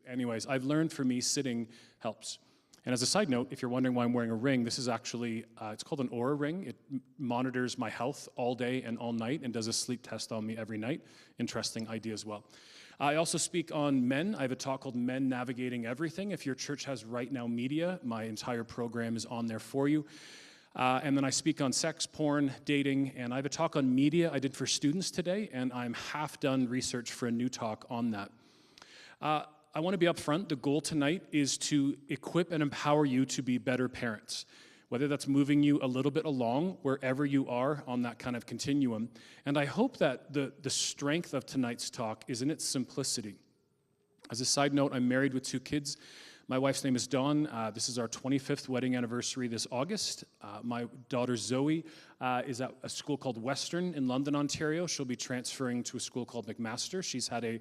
anyways, I've learned for me sitting helps. And as a side note, if you're wondering why I'm wearing a ring, this is actually, it's called an Oura ring. It monitors my health all day and all night and does a sleep test on me every night. Interesting idea as well. I also speak on men. I have a talk called Men Navigating Everything. If your church has Right Now Media, my entire program is on there for you. And then I speak on sex, porn, dating, and I have a talk on media I did for students today, and I'm half done research for a new talk on that. I want to be upfront. The goal tonight is to equip and empower you to be better parents, whether that's moving you a little bit along wherever you are on that kind of continuum. And I hope that the strength of tonight's talk is in its simplicity. As a side note, I'm married with 2 kids. My wife's name is Dawn. This is our 25th wedding anniversary this August. My daughter Zoe is at a school called Western in London, Ontario. She'll be transferring to a school called McMaster. She's had a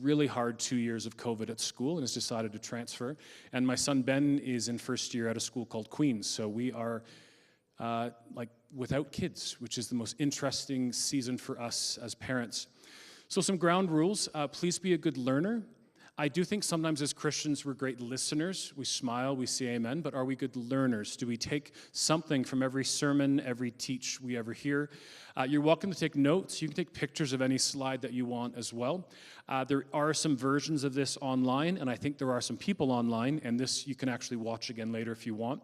really hard 2 years of COVID at school and has decided to transfer. And my son Ben is in first year at a school called Queens. So we are like without kids, which is the most interesting season for us as parents. So some ground rules. Please be a good learner. I do think sometimes as Christians we're great listeners. We smile, we say amen, but are we good learners? Do we take something from every sermon, every teach we ever hear? You're welcome to take notes. You can take pictures of any slide that you want as well. There are some versions of this online, and I think there are some people online, and this you can actually watch again later if you want.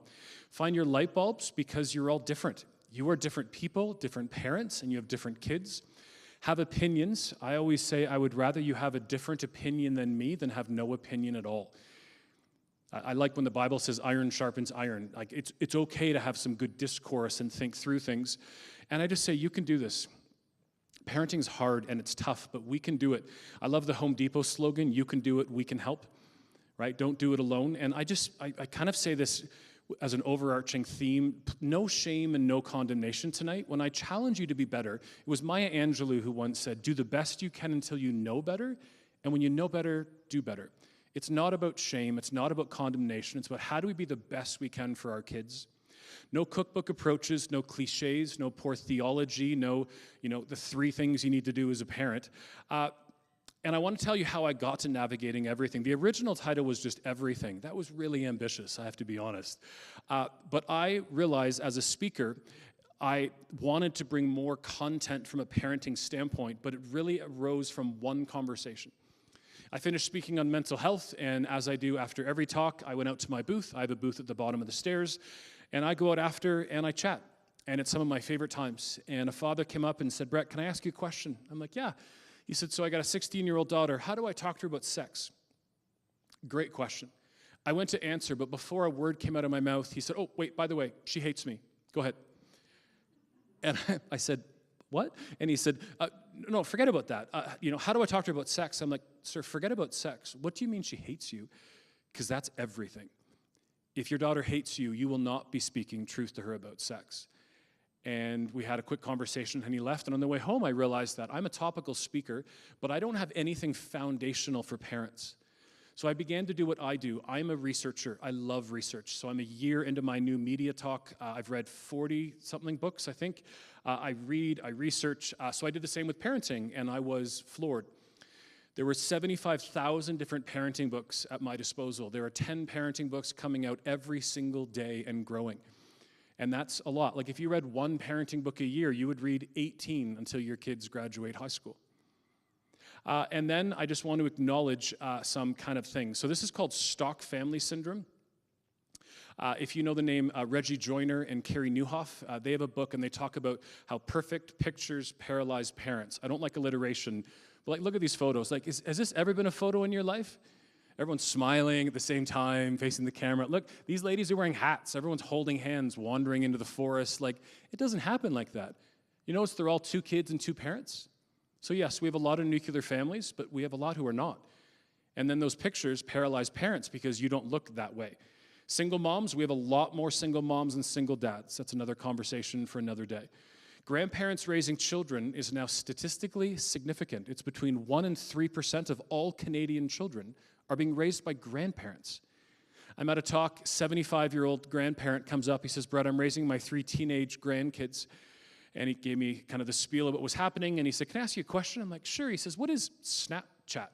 Find your light bulbs because you're all different. You are different people, different parents, and you have different kids. Have opinions. I always say I would rather you have a different opinion than me than have no opinion at all. I like when the Bible says iron sharpens iron. Like it's okay to have some good discourse and think through things. And I just say you can do this. Parenting's hard and it's tough, but we can do it. I love the Home Depot slogan, you can do it, we can help. Right? Don't do it alone. And I kind of say this as an overarching theme, no shame and no condemnation tonight. When I challenge you to be better, it was Maya Angelou who once said, do the best you can until you know better, and when you know better, do better. It's not about shame, it's not about condemnation, it's about how do we be the best we can for our kids. No cookbook approaches, no cliches, no poor theology, no, the 3 things you need to do as a parent. And I want to tell you how I got to navigating everything. The original title was just everything. That was really ambitious, I have to be honest. But I realized as a speaker, I wanted to bring more content from a parenting standpoint, but it really arose from one conversation. I finished speaking on mental health, and as I do after every talk, I went out to my booth. I have a booth at the bottom of the stairs, and I go out after and I chat. And it's some of my favorite times. And a father came up and said, Brett, can I ask you a question? I'm like, yeah. He said, so I got a 16-year-old daughter. How do I talk to her about sex? Great question. I went to answer, but before a word came out of my mouth, he said, oh, wait, by the way, she hates me. Go ahead. And I said, what? And he said, no, forget about that. How do I talk to her about sex? I'm like, sir, forget about sex. What do you mean she hates you? Because that's everything. If your daughter hates you, you will not be speaking truth to her about sex. And we had a quick conversation and he left. And on the way home, I realized that I'm a topical speaker, but I don't have anything foundational for parents. So I began to do what I do. I'm a researcher. I love research. So I'm a year into my new media talk. I've read 40-something books, I think. I read, I research. So I did the same with parenting, and I was floored. There were 75,000 different parenting books at my disposal. There are 10 parenting books coming out every single day and growing. And that's a lot. Like if you read one parenting book a year, you would read 18 until your kids graduate high school. And then I just want to acknowledge some kind of things. So this is called stock family syndrome. If you know the name Reggie Joyner and Carrie Nieuwhof, they have a book and they talk about how perfect pictures paralyze parents. I don't like alliteration, but like look at these photos. Like, has this ever been a photo in your life? Everyone's smiling at the same time, facing the camera. Look, these ladies are wearing hats. Everyone's holding hands, wandering into the forest. Like, it doesn't happen like that. You notice they're all 2 kids and 2 parents? So yes, we have a lot of nuclear families, but we have a lot who are not. And then those pictures paralyze parents because you don't look that way. Single moms, we have a lot more single moms than single dads. That's another conversation for another day. Grandparents raising children is now statistically significant. It's between 1% and 3% of all Canadian children are being raised by grandparents. I'm at a talk, 75-year-old grandparent comes up. He says, Brett, I'm raising my 3 teenage grandkids. And he gave me kind of the spiel of what was happening. And he said, can I ask you a question? I'm like, sure. He says, what is Snapchat?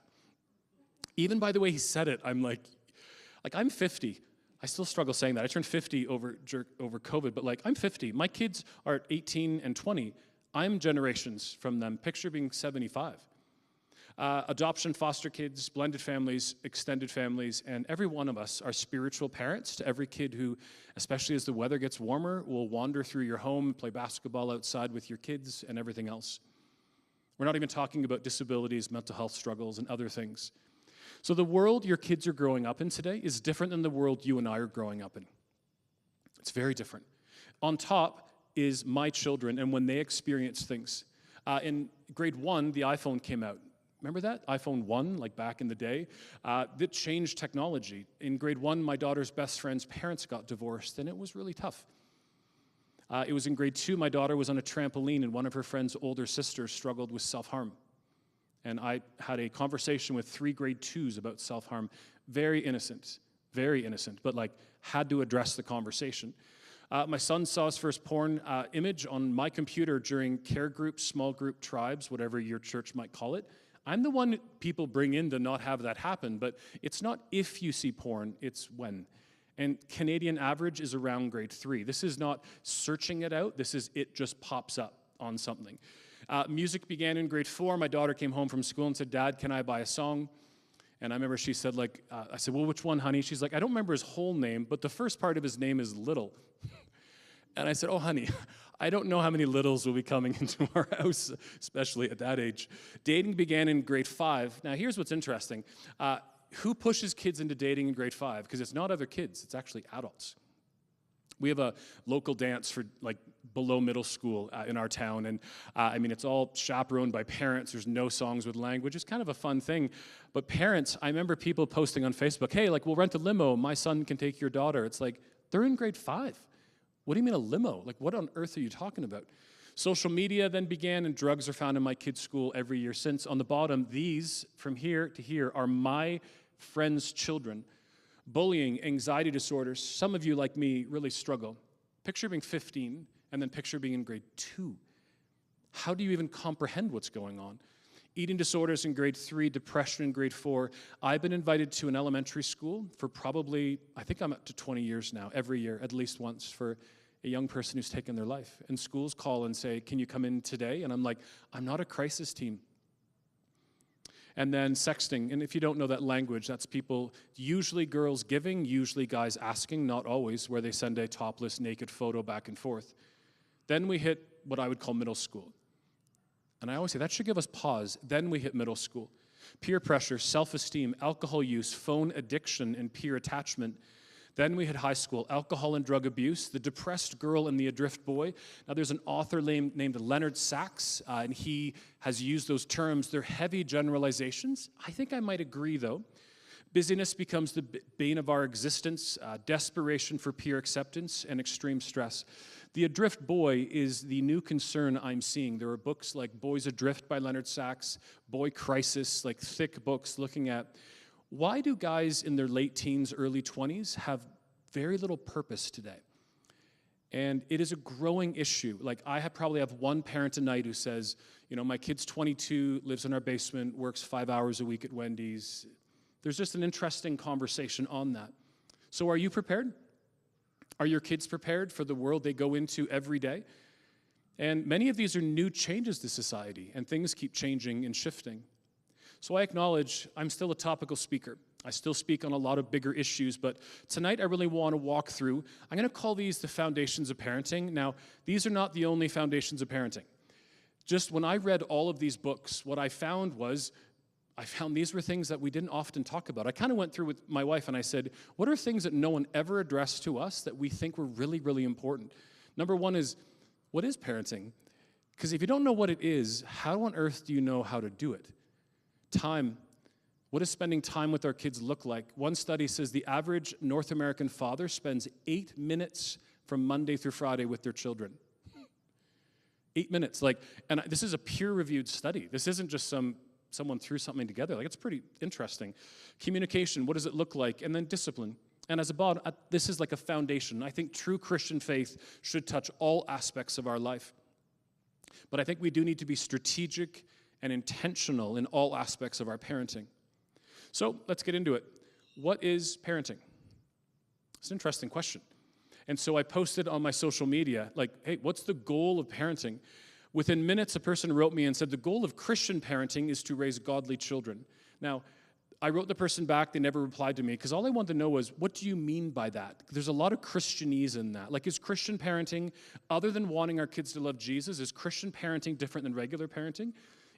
Even by the way he said it, I'm like I'm 50. I still struggle saying that. I turned 50 over COVID, but I'm 50. My kids are 18 and 20. I'm generations from them. Picture being 75. Adoption, foster kids, blended families, extended families, and every one of us are spiritual parents to every kid who, especially as the weather gets warmer, will wander through your home, play basketball outside with your kids, and everything else. We're not even talking about disabilities, mental health struggles, and other things. So the world your kids are growing up in today is different than the world you and I are growing up in. It's very different. On top is my children and when they experience things. In grade 1, the iPhone came out. Remember that? iPhone 1, back in the day. That changed technology. In grade 1, my daughter's best friend's parents got divorced, and it was really tough. It was in grade 2, my daughter was on a trampoline, and one of her friend's older sisters struggled with self-harm. And I had a conversation with 3 grade 2s about self-harm. Very innocent, but had to address the conversation. My son saw his first porn image on my computer during care groups, small group tribes, whatever your church might call it. I'm the one people bring in to not have that happen, but it's not if you see porn, it's when. And Canadian average is around grade 3. This is not searching it out, this is it just pops up on something. Music began in grade 4. My daughter came home from school and said, "Dad, can I buy a song?" And I remember she said, I said, "Well, which one, honey?" She's like, "I don't remember his whole name, but the first part of his name is Little." And I said, "Oh, honey, I don't know how many littles will be coming into our house, especially at that age." Dating began in grade 5. Now, here's what's interesting. Who pushes kids into dating in grade 5? Because it's not other kids, it's actually adults. We have a local dance for below middle school in our town, and it's all chaperoned by parents. There's no songs with language. It's kind of a fun thing. But parents, I remember people posting on Facebook, "Hey, we'll rent a limo. My son can take your daughter." It's they're in grade 5. What do you mean a limo? What on earth are you talking about? Social media then began, and drugs are found in my kids' school every year since. On the bottom, these, from here to here, are my friends' children. Bullying, anxiety disorders. Some of you, like me, really struggle. Picture being 15, and then picture being in grade 2. How do you even comprehend what's going on? Eating disorders in grade 3, depression in grade 4. I've been invited to an elementary school for probably, I think I'm up to 20 years now, every year, at least once, for a young person who's taken their life. And schools call and say, "Can you come in today?" And I'm like, "I'm not a crisis team." And then sexting, and if you don't know that language, that's people, usually girls giving, usually guys asking, not always, where they send a topless, naked photo back and forth. Then we hit what I would call middle school. And I always say, that should give us pause. Then we hit middle school. Peer pressure, self-esteem, alcohol use, phone addiction, and peer attachment. Then we hit high school, alcohol and drug abuse, the depressed girl and the adrift boy. Now there's an author named Leonard Sachs, and he has used those terms. They're heavy generalizations. I think I might agree, though. Busyness becomes the bane of our existence, desperation for peer acceptance, and extreme stress. The adrift boy is the new concern I'm seeing. There are books like Boys Adrift by Leonard Sachs, Boy Crisis, thick books looking at why do guys in their late teens, early 20s have very little purpose today? And it is a growing issue. I probably have one parent a night who says, my kid's 22, lives in our basement, works 5 hours a week at Wendy's. There's just an interesting conversation on that. So are you prepared? Are your kids prepared for the world they go into every day? And many of these are new changes to society, and things keep changing and shifting. So I acknowledge I'm still a topical speaker. I still speak on a lot of bigger issues, but tonight I really want to walk through, I'm going to call these the foundations of parenting. Now, these are not the only foundations of parenting. Just when I read all of these books, what I found these were things that we didn't often talk about. I kind of went through with my wife and I said, what are things that no one ever addressed to us that we think were really, really important? Number one is, what is parenting? Because if you don't know what it is, how on earth do you know how to do it? Time. What does spending time with our kids look like? One study says the average North American father spends 8 minutes from Monday through Friday with their children. 8 minutes. And this is a peer-reviewed study. This isn't just someone threw something together. It's pretty interesting. Communication, what does it look like? And then discipline. And as a bottom, this is like a foundation. I think true Christian faith should touch all aspects of our life. But I think we do need to be strategic and intentional in all aspects of our parenting. So let's get into it. What is parenting? It's an interesting question. And so I posted on my social media, like, hey, what's the goal of parenting? Within minutes, a person wrote me and said, the goal of Christian parenting is to raise godly children. Now, I wrote the person back, they never replied to me, because all I wanted to know was, what do you mean by that? There's a lot of Christianese in that. Like, is Christian parenting, other than wanting our kids to love Jesus, is Christian parenting different than regular parenting?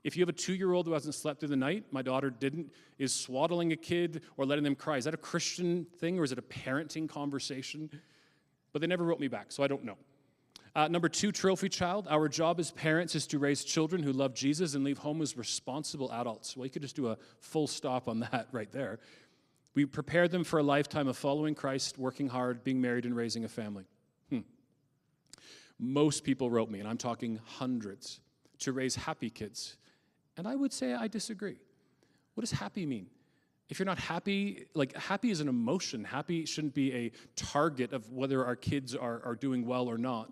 If you have a 2-year-old who hasn't slept through the night, my daughter didn't, is swaddling a kid or letting them cry, is that a Christian thing or is it a parenting conversation? But they never wrote me back, so I don't know. Number 2, trophy child. Our job as parents is to raise children who love Jesus and leave home as responsible adults. Well, you could just do a full stop on that right there. We prepare them for a lifetime of following Christ, working hard, being married, and raising a family. Most people wrote me, and I'm talking hundreds, to raise happy kids. And I would say I disagree. What does happy mean? If you're not happy, like happy is an emotion. Happy shouldn't be a target of whether our kids are doing well or not.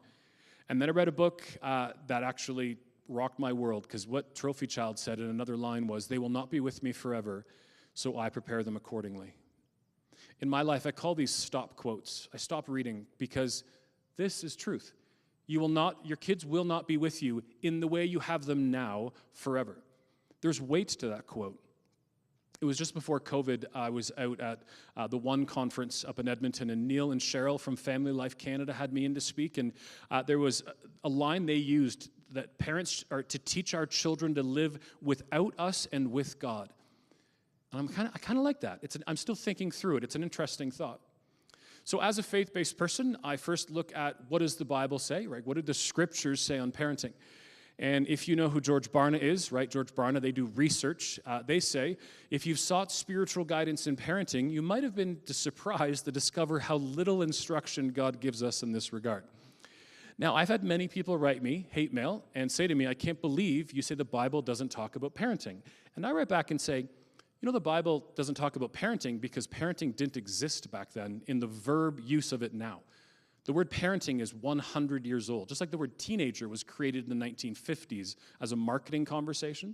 And then I read a book that actually rocked my world, because what Trophy Child said in another line was, they will not be with me forever, so I prepare them accordingly. In my life, I call these stop quotes. I stop reading because this is truth. Your kids will not be with you in the way you have them now forever. There's weight to that quote. It was just before COVID, I was out at the One conference up in Edmonton, and Neil and Cheryl from Family Life Canada had me in to speak, and there was a line they used that parents are to teach our children to live without us and with God. And I kind of like that. I'm still thinking through it. It's an interesting thought. So as a faith-based person, I first look at what does the Bible say, right? What do the scriptures say on parenting? And if you know who George Barna is, right, George Barna, they do research. They say, if you've sought spiritual guidance in parenting, you might have been surprised to discover how little instruction God gives us in this regard. Now, I've had many people write me, hate mail, and say to me, I can't believe you say the Bible doesn't talk about parenting. And I write back and say, you know, the Bible doesn't talk about parenting because parenting didn't exist back then in the verb use of it now. The word parenting is 100 years old, just like the word teenager was created in the 1950s as a marketing conversation.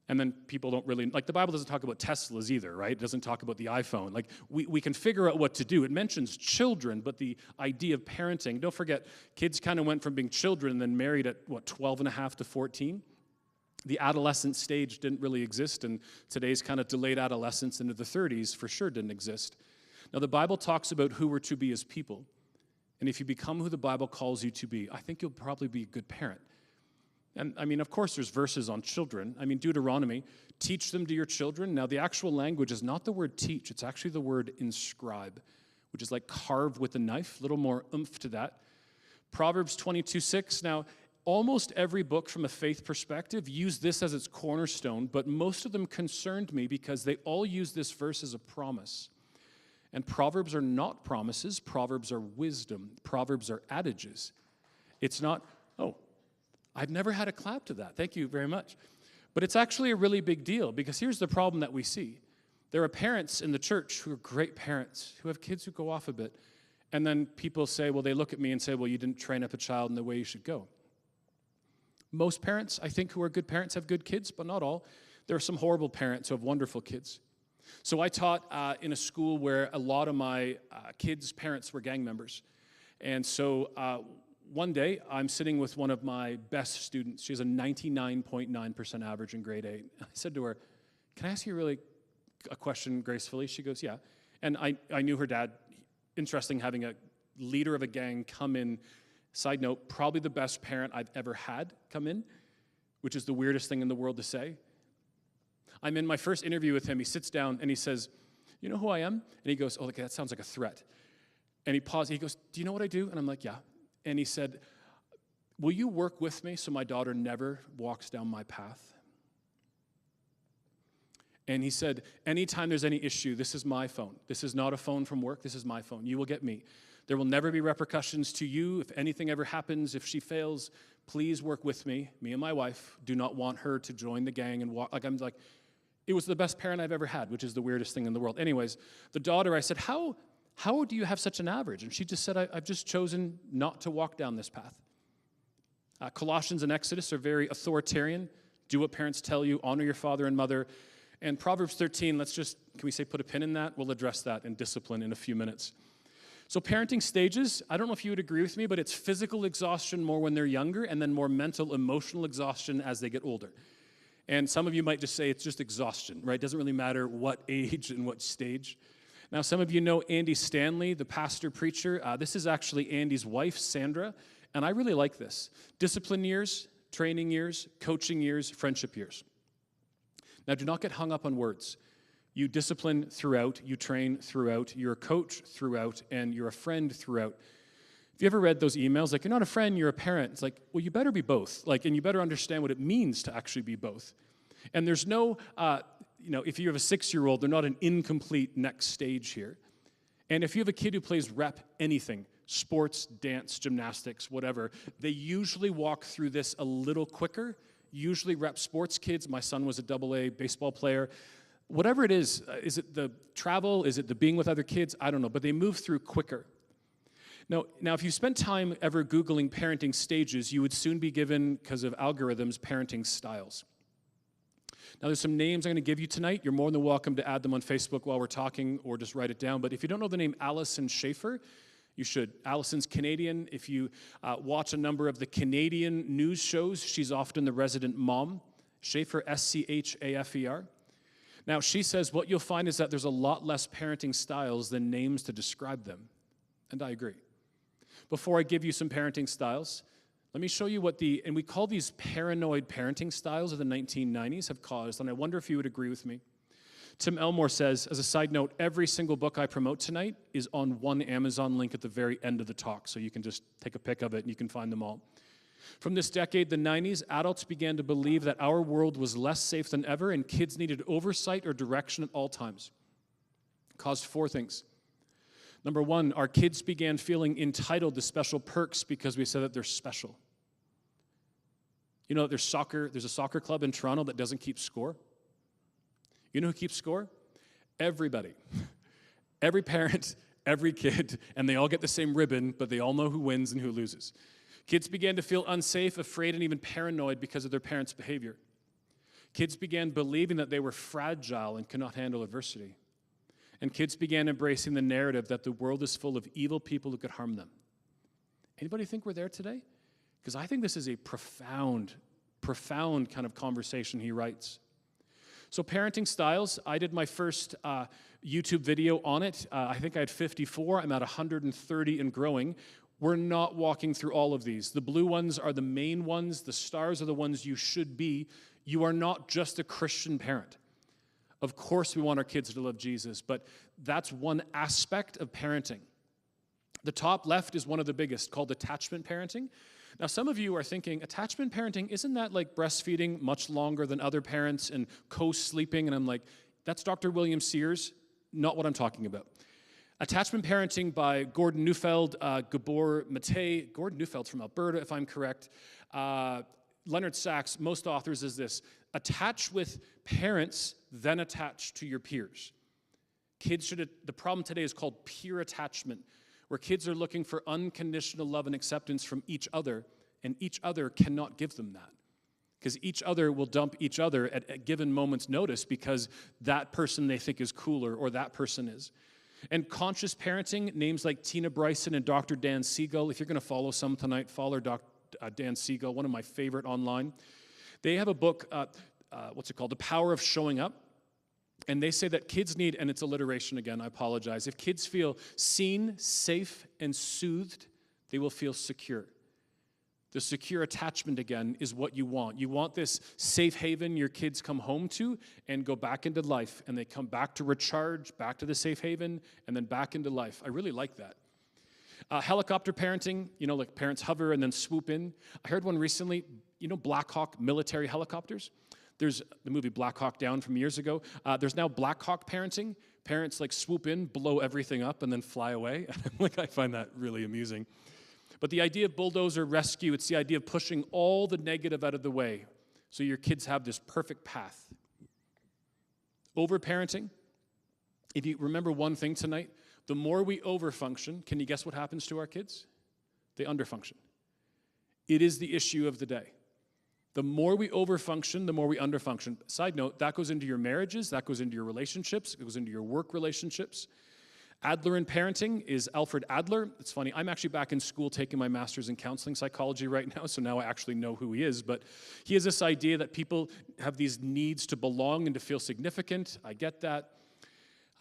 And then people don't really, like the Bible doesn't talk about Teslas either, right? It doesn't talk about the iPhone. Like we can figure out what to do. It mentions children, but the idea of parenting, don't forget, kids kind of went from being children and then married at, 12 and a half to 14. The adolescent stage didn't really exist, and today's kind of delayed adolescence into the 30s for sure didn't exist. Now the Bible talks about who we're to be as people. And if you become who the Bible calls you to be, I think you'll probably be a good parent. And I mean, of course, there's verses on children. I mean, Deuteronomy, teach them to your children. Now, the actual language is not the word teach. It's actually the word inscribe, which is like carve with a knife, a little more oomph to that. Proverbs 22:6. Now, almost every book from a faith perspective used this as its cornerstone, but most of them concerned me because they all use this verse as a promise. And Proverbs are not promises. Proverbs are wisdom. Proverbs are adages. It's not, oh, I've never had a clap to that. Thank you very much. But it's actually a really big deal, because here's the problem that we see. There are parents in the church who are great parents, who have kids who go off a bit. And then people say, well, they look at me and say, well, you didn't train up a child in the way you should go. Most parents, I think, who are good parents have good kids, but not all. There are some horrible parents who have wonderful kids. So I taught in a school where a lot of my kids' parents were gang members. And so one day, I'm sitting with one of my best students. She has a 99.9% average in grade 8. I said to her, can I ask you a question gracefully? She goes, yeah. And I knew her dad. Interesting having a leader of a gang come in. Side note, probably the best parent I've ever had come in, which is the weirdest thing in the world to say. I'm in my first interview with him. He sits down and he says, you know who I am? And he goes, oh, okay, that sounds like a threat. And he paused. He goes, do you know what I do? And I'm like, yeah. And he said, will you work with me so my daughter never walks down my path? And he said, anytime there's any issue, this is my phone. This is not a phone from work. This is my phone. You will get me. There will never be repercussions to you. If anything ever happens, if she fails, please work with me. Me and my wife do not want her to join the gang and walk. It was the best parent I've ever had, which is the weirdest thing in the world. Anyways, the daughter, I said, how do you have such an average? And she just said, I've just chosen not to walk down this path. Colossians and Exodus are very authoritarian. Do what parents tell you, honor your father and mother. And Proverbs 13, can we say put a pin in that? We'll address that in discipline in a few minutes. So parenting stages, I don't know if you would agree with me, but it's physical exhaustion more when they're younger and then more mental, emotional exhaustion as they get older. And some of you might just say it's just exhaustion, right? It doesn't really matter what age and what stage. Now, some of you know Andy Stanley, the pastor preacher. This is actually Andy's wife, Sandra, and I really like this. Discipline years, training years, coaching years, friendship years. Now, do not get hung up on words. You discipline throughout, you train throughout, you're a coach throughout, and you're a friend throughout. Have you ever read those emails? Like, you're not a friend, you're a parent. It's like, well, you better be both. And you better understand what it means to actually be both. And there's no, if you have a 6-year-old, they're not an incomplete next stage here. And if you have a kid who plays rep anything, sports, dance, gymnastics, whatever, they usually walk through this a little quicker. Usually rep sports kids. My son was a AA baseball player. Whatever it is it the travel? Is it the being with other kids? I don't know, but they move through quicker. Now, if you spent time ever Googling parenting stages, you would soon be given, because of algorithms, parenting styles. Now, there's some names I'm going to give you tonight. You're more than welcome to add them on Facebook while we're talking or just write it down. But if you don't know the name Allison Schaefer, you should. Allison's Canadian. If you watch a number of the Canadian news shows, she's often the resident mom. Schaefer, Schafer. Now, she says what you'll find is that there's a lot less parenting styles than names to describe them. And I agree. Before I give you some parenting styles, let me show you and we call these paranoid parenting styles of the 1990s have caused, and I wonder if you would agree with me. Tim Elmore says, as a side note, every single book I promote tonight is on one Amazon link at the very end of the talk, so you can just take a pic of it and you can find them all. From this decade, the 90s, adults began to believe that our world was less safe than ever and kids needed oversight or direction at all times. It caused 4 things. Number 1, our kids began feeling entitled to special perks because we said that they're special. You know, there's a soccer club in Toronto that doesn't keep score. You know who keeps score? Everybody. Every parent, every kid, and they all get the same ribbon, but they all know who wins and who loses. Kids began to feel unsafe, afraid, and even paranoid because of their parents' behavior. Kids began believing that they were fragile and could not handle adversity. And kids began embracing the narrative that the world is full of evil people who could harm them. Anybody think we're there today? Because I think this is a profound kind of conversation he writes. So parenting styles, I did my first YouTube video on it. I think I had 54. I'm at 130 and growing. We're not walking through all of these. The blue ones are the main ones. The stars are the ones you should be. You are not just a Christian parent. Of course, we want our kids to love Jesus, but that's one aspect of parenting. The top left is one of the biggest, called attachment parenting. Now, some of you are thinking, attachment parenting, isn't that like breastfeeding much longer than other parents and co-sleeping? And I'm like, that's Dr. William Sears, not what I'm talking about. Attachment Parenting by Gordon Neufeld, Gabor Mate. Gordon Neufeld's from Alberta, if I'm correct. Leonard Sachs, most authors, is this: attach with parents, then attach to your peers. The problem today is called peer attachment, where kids are looking for unconditional love and acceptance from each other, and each other cannot give them that. Because each other will dump each other at a given moment's notice because that person they think is cooler or that person is. And conscious parenting, names like Tina Bryson and Dr. Dan Siegel. If you're going to follow some tonight, follow Dan Siegel, one of my favorite online. They have a book, The Power of Showing Up. And they say that kids need, and it's alliteration again, I apologize. If kids feel seen, safe, and soothed, they will feel secure. The secure attachment, again, is what you want. You want this safe haven your kids come home to and go back into life, and they come back to recharge, back to the safe haven, and then back into life. I really like that. Helicopter parenting, like parents hover and then swoop in. I heard one recently, Black Hawk military helicopters. There's the movie Black Hawk Down from years ago. There's now Black Hawk parenting. Parents swoop in, blow everything up, and then fly away. I find that really amusing. But the idea of bulldozer rescue, it's the idea of pushing all the negative out of the way so your kids have this perfect path. Overparenting. If you remember one thing tonight, the more we overfunction, can you guess what happens to our kids? They underfunction. It is the issue of the day. The more we overfunction, the more we underfunction. Side note, that goes into your marriages, that goes into your relationships, it goes into your work relationships. Adler in parenting is Alfred Adler. It's funny, I'm actually back in school taking my master's in counseling psychology right now, so now I actually know who he is. But he has this idea that people have these needs to belong and to feel significant. I get that.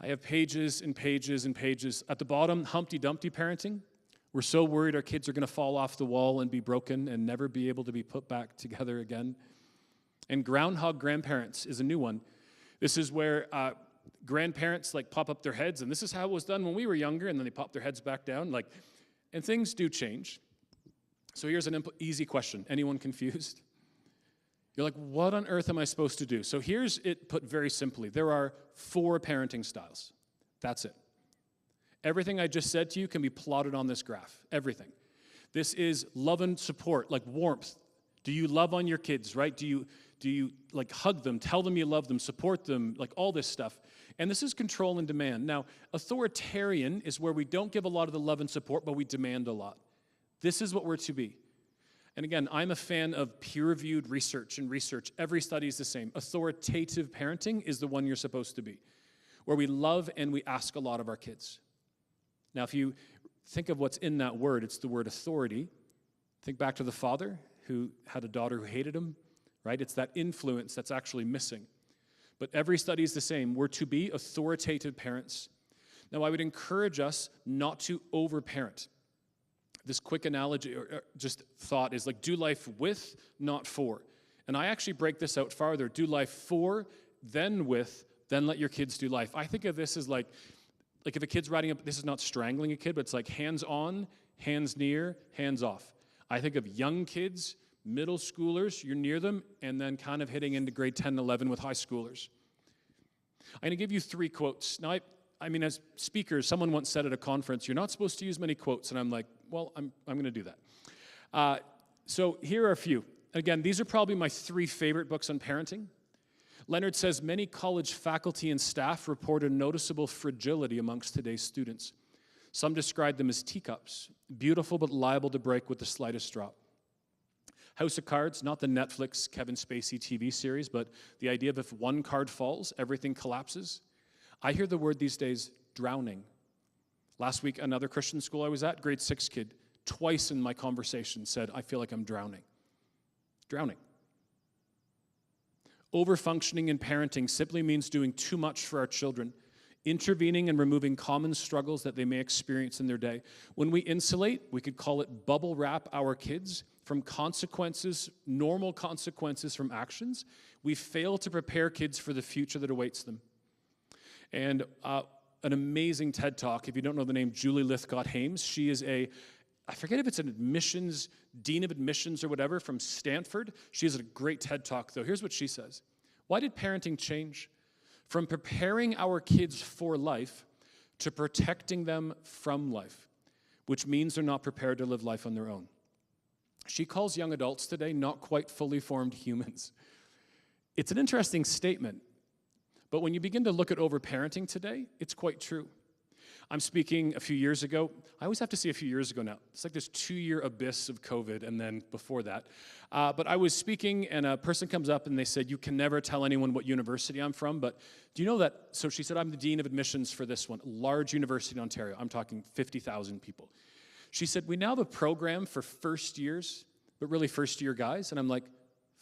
I have pages and pages and pages. At the bottom, Humpty Dumpty parenting. We're so worried our kids are going to fall off the wall and be broken and never be able to be put back together again. And groundhog grandparents is a new one. This is where grandparents pop up their heads, and this is how it was done when we were younger, and then they pop their heads back down. And things do change. So here's an easy question. Anyone confused? You're like, what on earth am I supposed to do? So here's it put very simply. There are 4 parenting styles. That's it. Everything I just said to you can be plotted on this graph. Everything. This is love and support, like warmth. Do you love on your kids, right? Do you hug them, tell them you love them, support them, all this stuff? And this is control and demand. Now, authoritarian is where we don't give a lot of the love and support, but we demand a lot. This is what we're to be. And again, I'm a fan of peer-reviewed research and research. Every study is the same. Authoritative parenting is the one you're supposed to be, where we love and we ask a lot of our kids. Now, if you think of what's in that word, it's the word authority. Think back to the father who had a daughter who hated him, right? It's that influence that's actually missing. But every study is the same. We're to be authoritative parents. Now, I would encourage us not to overparent. This quick analogy or just thought is do life with, not for. And I actually break this out farther. Do life for, then with, then let your kids do life. I think of this as like if a kid's riding up, this is not strangling a kid, but it's hands on, hands near, hands off. I think of young kids, middle schoolers, you're near them, and then kind of hitting into grade 10 and 11 with high schoolers. I'm going to give you 3 quotes. Now, I mean, as speakers, someone once said at a conference, you're not supposed to use many quotes, and I'm like, well, I'm going to do that. So here are a few. Again, these are probably my 3 favorite books on parenting. Leonard says, many college faculty and staff report a noticeable fragility amongst today's students. Some describe them as teacups, beautiful but liable to break with the slightest drop. House of Cards, not the Netflix Kevin Spacey TV series, but the idea of if one card falls, everything collapses. I hear the word these days, drowning. Last week, another Christian school I was at, grade 6 kid, twice in my conversation said, I feel like I'm drowning. Drowning. Overfunctioning in parenting simply means doing too much for our children, intervening and removing common struggles that they may experience in their day. When we insulate, we could call it bubble wrap our kids from consequences, normal consequences from actions. We fail to prepare kids for the future that awaits them. And an amazing TED Talk, if you don't know the name, Julie Lythcott-Hames. She is I forget if it's an dean of admissions or whatever from Stanford. She has a great TED Talk, though. Here's what she says. Why did parenting change? From preparing our kids for life to protecting them from life, which means they're not prepared to live life on their own. She calls young adults today not quite fully formed humans. It's an interesting statement, but when you begin to look at overparenting today, it's quite true. I'm speaking a few years ago. I always have to say a few years ago now. It's like this 2-year abyss of COVID and then before that. But I was speaking and a person comes up and they said, you can never tell anyone what university I'm from, but do you know that? So she said, I'm the dean of admissions for this one, large university in Ontario. I'm talking 50,000 people. She said, we now have a program for first years, but really first year guys. And I'm like,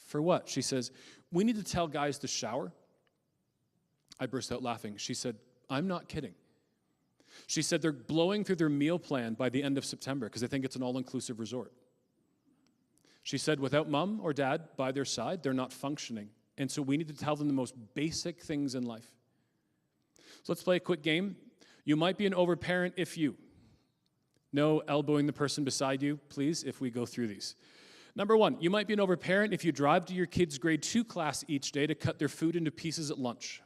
for what? She says, we need to tell guys to shower. I burst out laughing. She said, I'm not kidding. She said they're blowing through their meal plan by the end of September because they think it's an all-inclusive resort. She said without mom or dad by their side, they're not functioning. And so we need to tell them the most basic things in life. So let's play a quick game. You might be an overparent if you. No elbowing the person beside you, please, if we go through these. Number 1, you might be an overparent if you drive to your kid's grade 2 class each day to cut their food into pieces at lunch.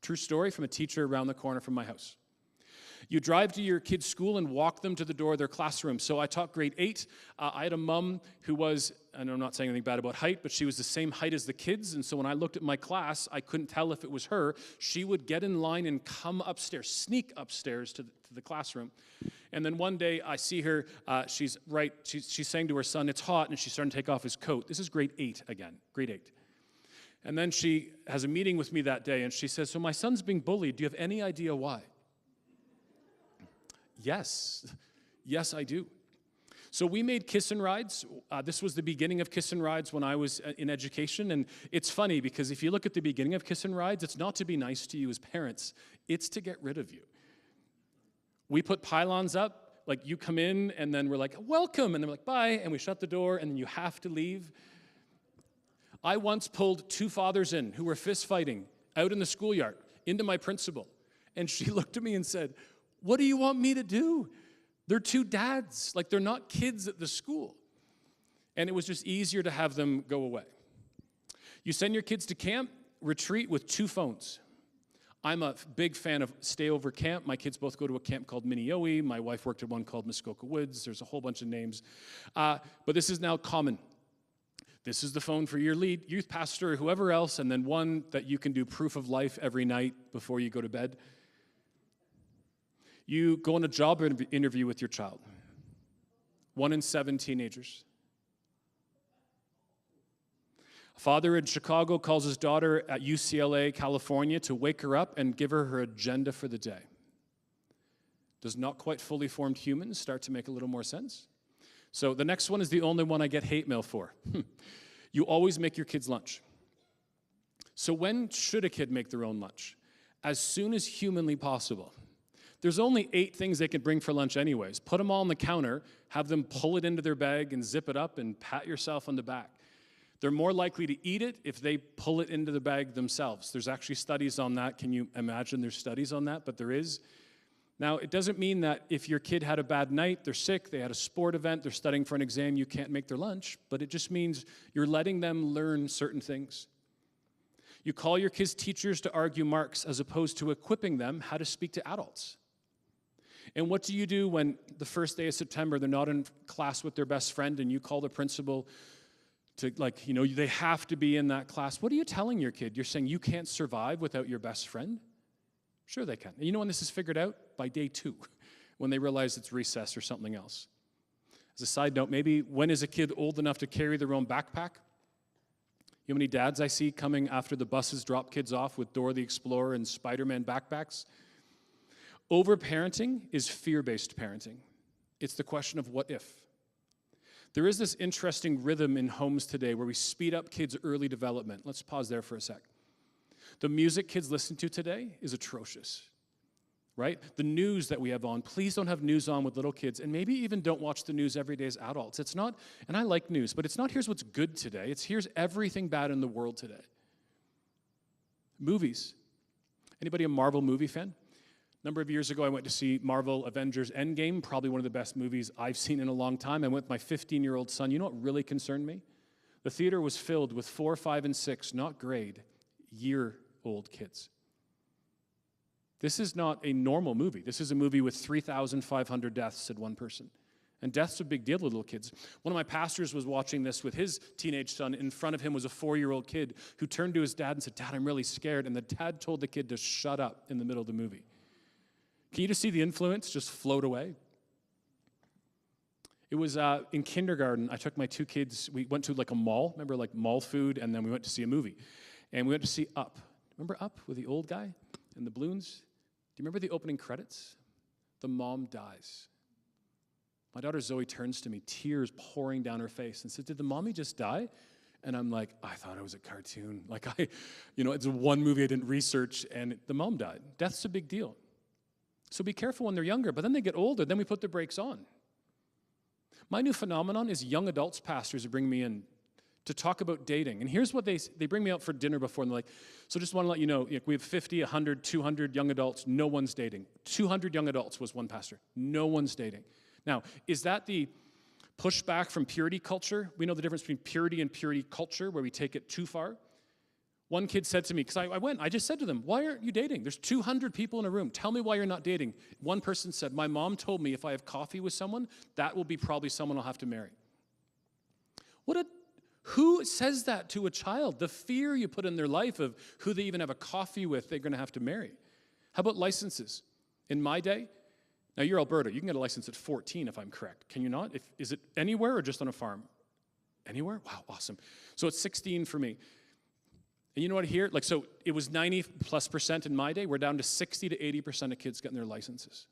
True story from a teacher around the corner from my house. You drive to your kid's school and walk them to the door of their classroom. So I taught grade 8. I had a mom who was, and I'm not saying anything bad about height, but she was the same height as the kids. And so when I looked at my class, I couldn't tell if it was her. She would get in line and come upstairs, sneak upstairs to the classroom. And then one day I see her, she's saying to her son, it's hot, and she's starting to take off his coat. This is grade 8 again, grade 8. And then she has a meeting with me that day, and she says, so my son's being bullied. Do you have any idea why? Yes, I do. So we made Kiss and Rides. This was the beginning of Kiss and Rides when I was in education. And it's funny because if you look at the beginning of Kiss and Rides, it's not to be nice to you as parents. It's to get rid of you. We put pylons up, like you come in and then we're like, welcome. And then we're like, bye. And we shut the door and then you have to leave. I once pulled 2 fathers in who were fist fighting out in the schoolyard into my principal. And she looked at me and said, what do you want me to do? They're 2 dads, like they're not kids at the school. And it was just easier to have them go away. You send your kids to camp, retreat with 2 phones. I'm a big fan of stay over camp. My kids both go to a camp called Minneoe. My wife worked at one called Muskoka Woods. There's a whole bunch of names. But this is now common. This is the phone for your lead youth pastor or whoever else, and then one that you can do proof of life every night before you go to bed. You go on a job interview with your child. 1 in 7 teenagers. A father in Chicago calls his daughter at UCLA, California, to wake her up and give her her agenda for the day. Does not quite fully formed humans start to make a little more sense? So the next one is the only one I get hate mail for. You always make your kids lunch. So when should a kid make their own lunch? As soon as humanly possible. There's only 8 things they can bring for lunch anyways. Put them all on the counter, have them pull it into their bag and zip it up and pat yourself on the back. They're more likely to eat it if they pull it into the bag themselves. There's actually studies on that. Can you imagine there's studies on that? But there is. Now, it doesn't mean that if your kid had a bad night, they're sick, they had a sport event, they're studying for an exam, you can't make their lunch, but it just means you're letting them learn certain things. You call your kids' teachers to argue marks as opposed to equipping them how to speak to adults. And what do you do when the first day of September, they're not in class with their best friend and you call the principal to, they have to be in that class? What are you telling your kid? You're saying you can't survive without your best friend? Sure they can. And you know when this is figured out? By day 2, when they realize it's recess or something else. As a side note, maybe when is a kid old enough to carry their own backpack? You know how many dads I see coming after the buses drop kids off with Dora the Explorer and Spider-Man backpacks? Overparenting is fear-based parenting. It's the question of what if. There is this interesting rhythm in homes today where we speed up kids' early development. Let's pause there for a sec. The music kids listen to today is atrocious, right? The news that we have on, please don't have news on with little kids, and maybe even don't watch the news every day as adults. It's not, and I like news, but it's not here's what's good today. It's here's everything bad in the world today. Movies. Anybody a Marvel movie fan? A number of years ago, I went to see Marvel Avengers Endgame, probably one of the best movies I've seen in a long time. I went with my 15-year-old son. You know what really concerned me? The theater was filled with 4, 5, and 6, not grade, year-old kids. This is not a normal movie. This is a movie with 3,500 deaths, said one person. And death's a big deal to little kids. One of my pastors was watching this with his teenage son. In front of him was a 4-year-old kid who turned to his dad and said, "Dad, I'm really scared." And the dad told the kid to shut up in the middle of the movie. Can you just see the influence just float away? It was in kindergarten. I took my 2 kids. We went to like a mall. Remember like mall food? And then we went to see a movie. And we went to see Up. Remember Up with the old guy and the balloons? Do you remember the opening credits? The mom dies. My daughter Zoe turns to me, tears pouring down her face, and says, "Did the mommy just die?" And I'm like, I thought it was a cartoon. Like it's one movie I didn't research, and the mom died. Death's a big deal. So be careful when they're younger, but then they get older, then we put the brakes on. My new phenomenon is young adults pastors who bring me in to talk about dating. And here's what they bring me out for dinner before, and they're like, "So just want to let you know, we have 50, 100, 200 young adults, no one's dating." 200 young adults was one pastor. No one's dating. Now, is that the pushback from purity culture? We know the difference between purity and purity culture, where we take it too far. One kid said to me, because I just said to them, "Why aren't you dating? There's 200 people in a room. Tell me why you're not dating." One person said, "My mom told me if I have coffee with someone, that will be probably someone I'll have to marry." Who says that to a child? The fear you put in their life of who they even have a coffee with, they're going to have to marry. How about licenses? In my day, Now, you're Alberta. You can get a license at 14 if I'm correct. Can you not? Is it anywhere or just on a farm? Anywhere? Wow, awesome. So it's 16 for me. And you know what here? So it was 90+% in my day. We're down to 60 to 80% of kids getting their licenses.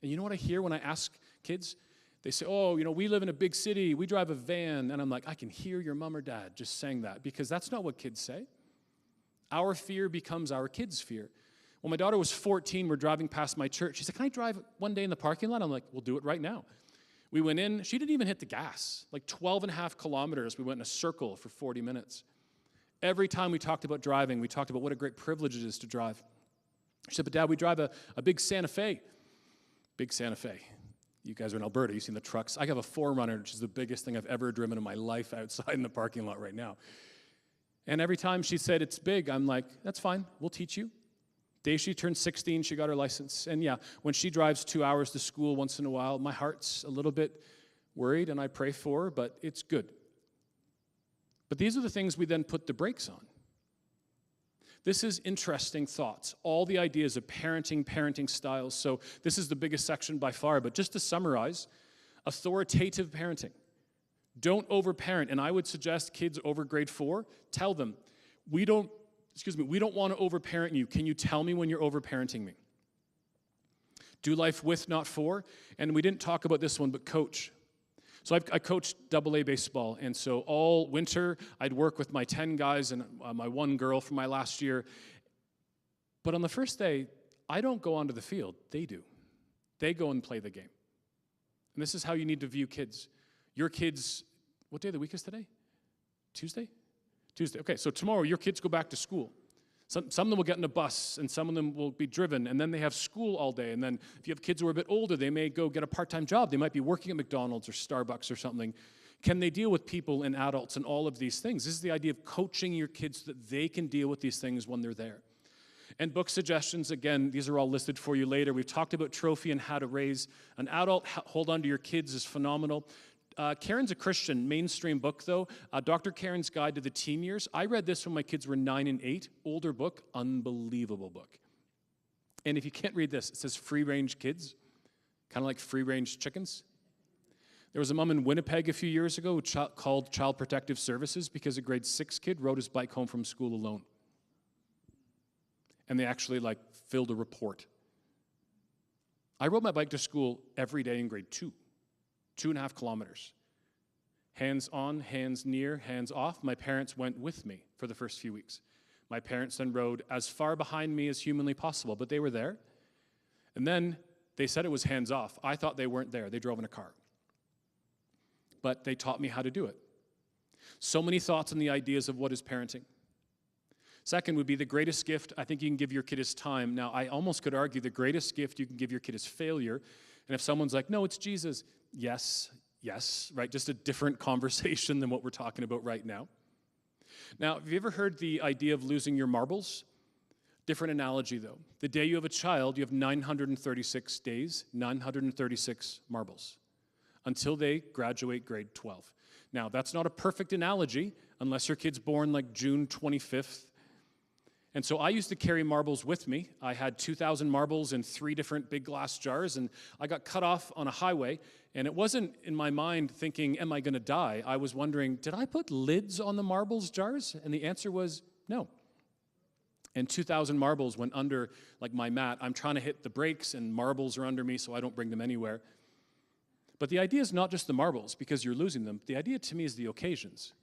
And you know what I hear when I ask kids? They say, oh, we live in a big city. We drive a van. And I'm like, I can hear your mom or dad just saying that, because that's not what kids say. Our fear becomes our kids' fear. When my daughter was 14, we're driving past my church. She said, can I drive one day in the parking lot? I'm like, we'll do it right now. We went in. She didn't even hit the gas. 12 and a half kilometers. We went in a circle for 40 minutes. Every time we talked about driving, we talked about what a great privilege it is to drive. She said, but Dad, we drive a big Santa Fe. Big Santa Fe. You guys are in Alberta. You've seen the trucks. I have a 4Runner, which is the biggest thing I've ever driven in my life outside in the parking lot right now. And every time she said, it's big, I'm like, that's fine. We'll teach you. Day she turned 16, she got her license. And yeah, when she drives 2 hours to school once in a while, my heart's a little bit worried, and I pray for her, but it's good. But these are the things we then put the brakes on. This is interesting thoughts, all the ideas of parenting styles. So this is the biggest section by far, but just to summarize, authoritative parenting. Don't overparent, and I would suggest kids over grade 4, tell them, we don't want to overparent you. Can you tell me when you're overparenting me? Do life with, not for. And we didn't talk about this one, but coach. So I coached AA baseball, and so all winter I'd work with my 10 guys and my one girl from my last year. But on the first day, I don't go onto the field. They do. They go and play the game. And this is how you need to view kids. Your kids, what day of the week is today? Tuesday? Tuesday. Okay, so tomorrow your kids go back to school. Some of them will get in a bus, and some of them will be driven, and then they have school all day. And then if you have kids who are a bit older, they may go get a part-time job. They might be working at McDonald's or Starbucks or something. Can they deal with people and adults and all of these things? This is the idea of coaching your kids so that they can deal with these things when they're there. And book suggestions, again, these are all listed for you later. We've talked about Trophy and how to raise an adult. Hold on to your kids is phenomenal. Karen's a Christian, mainstream book though. Dr. Karen's Guide to the Teen Years. I read this when my kids were 9 and 8. Older book, unbelievable book. And if you can't read this, it says free-range kids, kind of like free-range chickens. There was a mom in Winnipeg a few years ago who called Child Protective Services because a grade 6 kid rode his bike home from school alone. And they actually filled a report. I rode my bike to school every day in grade 2. 2.5 kilometers. Hands on, hands near, hands off. My parents went with me for the first few weeks. My parents then rode as far behind me as humanly possible, but they were there. And then they said it was hands off. I thought they weren't there. They drove in a car. But they taught me how to do it. So many thoughts on the ideas of what is parenting. Second would be the greatest gift I think you can give your kid is time. Now, I almost could argue the greatest gift you can give your kid is failure. And if someone's like, no, it's Jesus, yes, right? Just a different conversation than what we're talking about right now. Now, have you ever heard the idea of losing your marbles? Different analogy, though. The day you have a child, you have 936 days, 936 marbles, until they graduate grade 12. Now, that's not a perfect analogy, unless your kid's born June 25th. And so I used to carry marbles with me. I had 2,000 marbles in 3 different big glass jars, and I got cut off on a highway, and it wasn't in my mind thinking, am I going to die? I was wondering, did I put lids on the marbles jars? And the answer was no. And 2,000 marbles went under my mat. I'm trying to hit the brakes, and marbles are under me, so I don't bring them anywhere. But the idea is not just the marbles, because you're losing them. The idea to me is the occasions.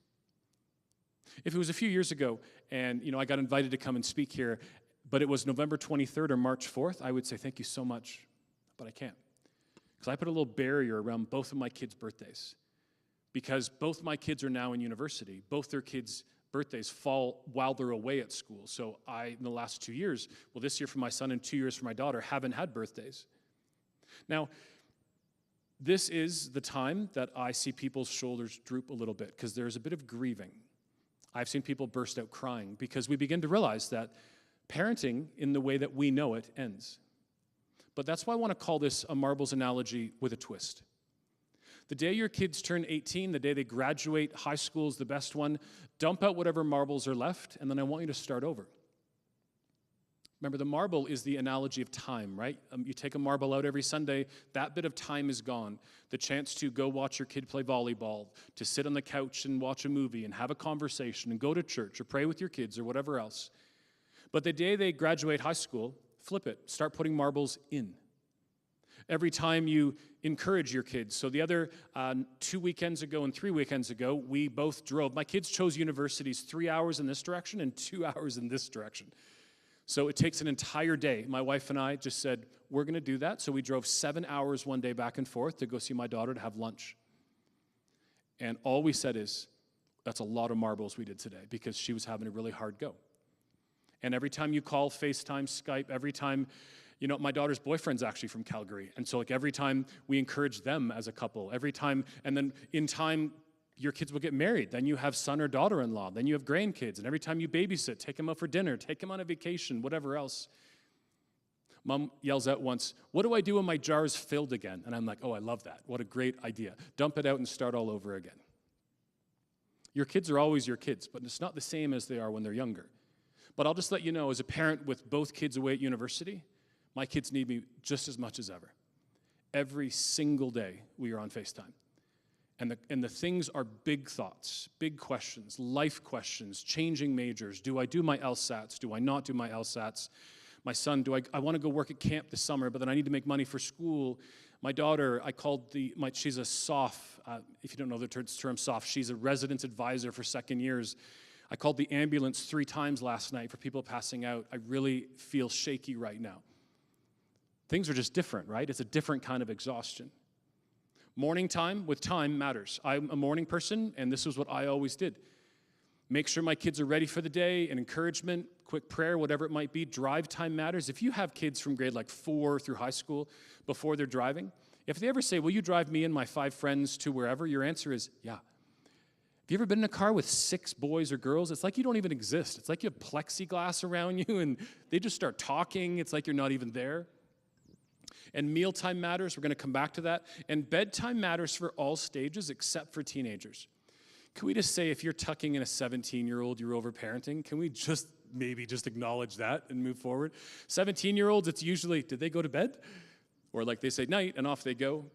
If it was a few years ago and I got invited to come and speak here, but it was November 23rd or March 4th, I would say thank you so much, but I can't. Because I put a little barrier around both of my kids' birthdays. Because both my kids are now in university. Both their kids' birthdays fall while they're away at school. So in the last 2 years, this year for my son and 2 years for my daughter, haven't had birthdays. Now, this is the time that I see people's shoulders droop a little bit because there's a bit of grieving. I've seen people burst out crying because we begin to realize that parenting in the way that we know it ends. But that's why I want to call this a marbles analogy with a twist. The day your kids turn 18, the day they graduate, high school is the best one, dump out whatever marbles are left, and then I want you to start over. Remember, the marble is the analogy of time, right? You take a marble out every Sunday, that bit of time is gone. The chance to go watch your kid play volleyball, to sit on the couch and watch a movie and have a conversation and go to church or pray with your kids or whatever else. But the day they graduate high school, flip it. Start putting marbles in. Every time you encourage your kids. So the other 2 weekends ago and 3 weekends ago, we both drove. My kids chose universities 3 hours in this direction and 2 hours in this direction. So it takes an entire day. My wife and I just said, we're going to do that. So we drove 7 hours one day back and forth to go see my daughter to have lunch. And all we said is, that's a lot of marbles we did today because she was having a really hard go. And every time you call, FaceTime, Skype, every time, my daughter's boyfriend's actually from Calgary. And so every time we encourage them as a couple, every time, and then in time, your kids will get married. Then you have son or daughter-in-law. Then you have grandkids. And every time you babysit, take them out for dinner, take them on a vacation, whatever else. Mom yells out once, what do I do when my jar is filled again? And I'm like, oh, I love that. What a great idea. Dump it out and start all over again. Your kids are always your kids, but it's not the same as they are when they're younger. But I'll just let you know, as a parent with both kids away at university, my kids need me just as much as ever. Every single day we are on FaceTime. And the things are big thoughts, big questions, life questions, changing majors. Do I do my LSATs? Do I not do my LSATs? My son, I want to go work at camp this summer, but then I need to make money for school. My daughter, she's a SOF, if you don't know the term SOF, she's a residence advisor for second years. I called the ambulance 3 times last night for people passing out. I really feel shaky right now. Things are just different, right? It's a different kind of exhaustion. Morning time with time matters. I'm a morning person, and this is what I always did. Make sure my kids are ready for the day, and encouragement, quick prayer, whatever it might be. Drive time matters. If you have kids from grade 4 through high school before they're driving, if they ever say, will you drive me and my 5 friends to wherever, your answer is, yeah. Have you ever been in a car with 6 boys or girls? It's like you don't even exist. It's like you have plexiglass around you, and they just start talking. It's like you're not even there. And mealtime matters. We're going to come back to that. And bedtime matters for all stages except for teenagers. Can we just say if you're tucking in a 17-year-old, you're overparenting? Can we just acknowledge that and move forward? 17-year-olds, it's usually, did they go to bed? Or they say night and off they go.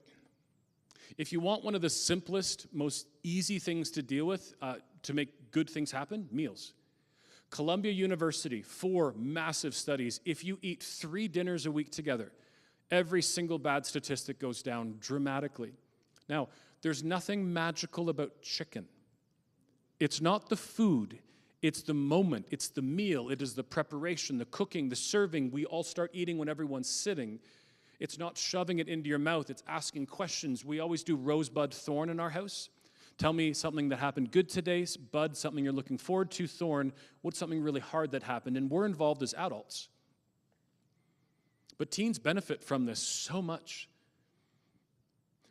If you want one of the simplest, most easy things to deal with to make good things happen, meals. Columbia University, 4 massive studies. If you eat 3 dinners a week together, every single bad statistic goes down dramatically. Now, there's nothing magical about chicken. It's not the food. It's the moment. It's the meal. It is the preparation, the cooking, the serving. We all start eating when everyone's sitting. It's not shoving it into your mouth. It's asking questions. We always do rosebud thorn in our house. Tell me something that happened good today. Bud, something you're looking forward to. Thorn, what's something really hard that happened? And we're involved as adults. But teens benefit from this so much.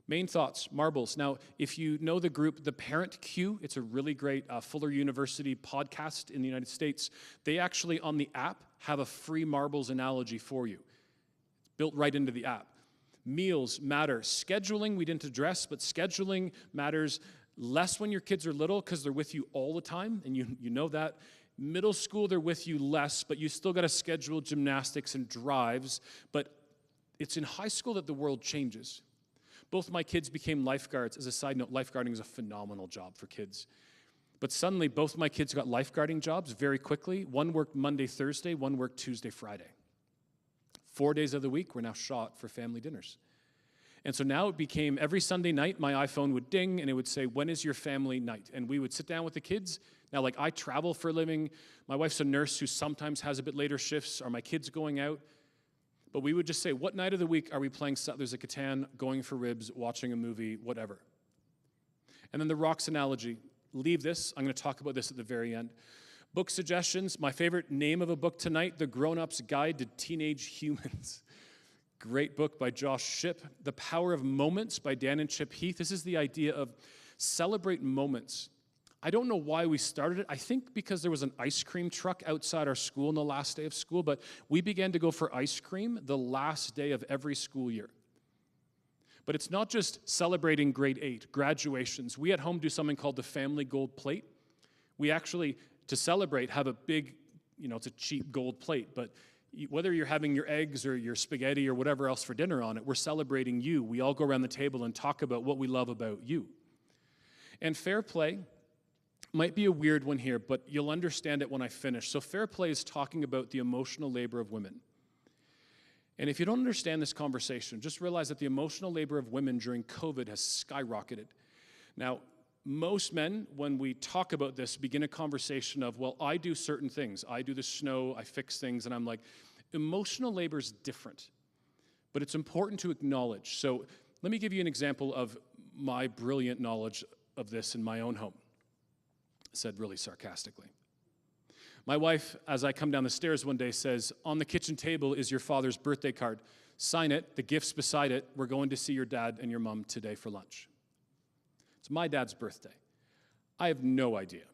Main thoughts, marbles. Now, if you know the group, The Parent Queue, it's a really great Fuller University podcast in the United States. They actually, on the app, have a free marbles analogy for you. It's built right into the app. Meals matter. Scheduling, we didn't address, but scheduling matters less when your kids are little because they're with you all the time, and you know that. Middle school, they're with you less, but you still got to schedule gymnastics and drives. But it's in high school that the world changes. Both my kids became lifeguards. As a side note, lifeguarding is a phenomenal job for kids. But suddenly, both my kids got lifeguarding jobs very quickly. One worked Monday, Thursday. One worked Tuesday, Friday. 4 days of the week were now shot for family dinners. And so now it became every Sunday night, my iPhone would ding, and it would say, when is your family night? And we would sit down with the kids. Now, I travel for a living. My wife's a nurse who sometimes has a bit later shifts. Are my kids going out? But we would just say, what night of the week are we playing Settlers of Catan, going for ribs, watching a movie, whatever? And then the rocks analogy. Leave this. I'm going to talk about this at the very end. Book suggestions. My favorite name of a book tonight, The Grown-Up's Guide to Teenage Humans. Great book by Josh Shipp. The Power of Moments by Dan and Chip Heath. This is the idea of celebrate moments. I don't know why we started it. I think because there was an ice cream truck outside our school on the last day of school, but we began to go for ice cream the last day of every school year. But it's not just celebrating grade 8, graduations. We at home do something called the Family Gold Plate. We actually, to celebrate, have a big, it's a cheap gold plate, but Whether you're having your eggs or your spaghetti or whatever else for dinner on it, we're celebrating you. We all go around the table and talk about what we love about you. And fair play might be a weird one here, but you'll understand it when I finish. So fair play is talking about the emotional labor of women. And if you don't understand this conversation, just realize that the emotional labor of women during COVID has skyrocketed. Now, most men, when we talk about this, begin a conversation of, well, I do certain things. I do the snow, I fix things, and I'm like, emotional labor is different. But it's important to acknowledge. So let me give you an example of my brilliant knowledge of this in my own home. Said really sarcastically. My wife, as I come down the stairs one day, says, on the kitchen table is your father's birthday card. Sign it, the gift's beside it. We're going to see your dad and your mom today for lunch. It's my dad's birthday. I have no idea.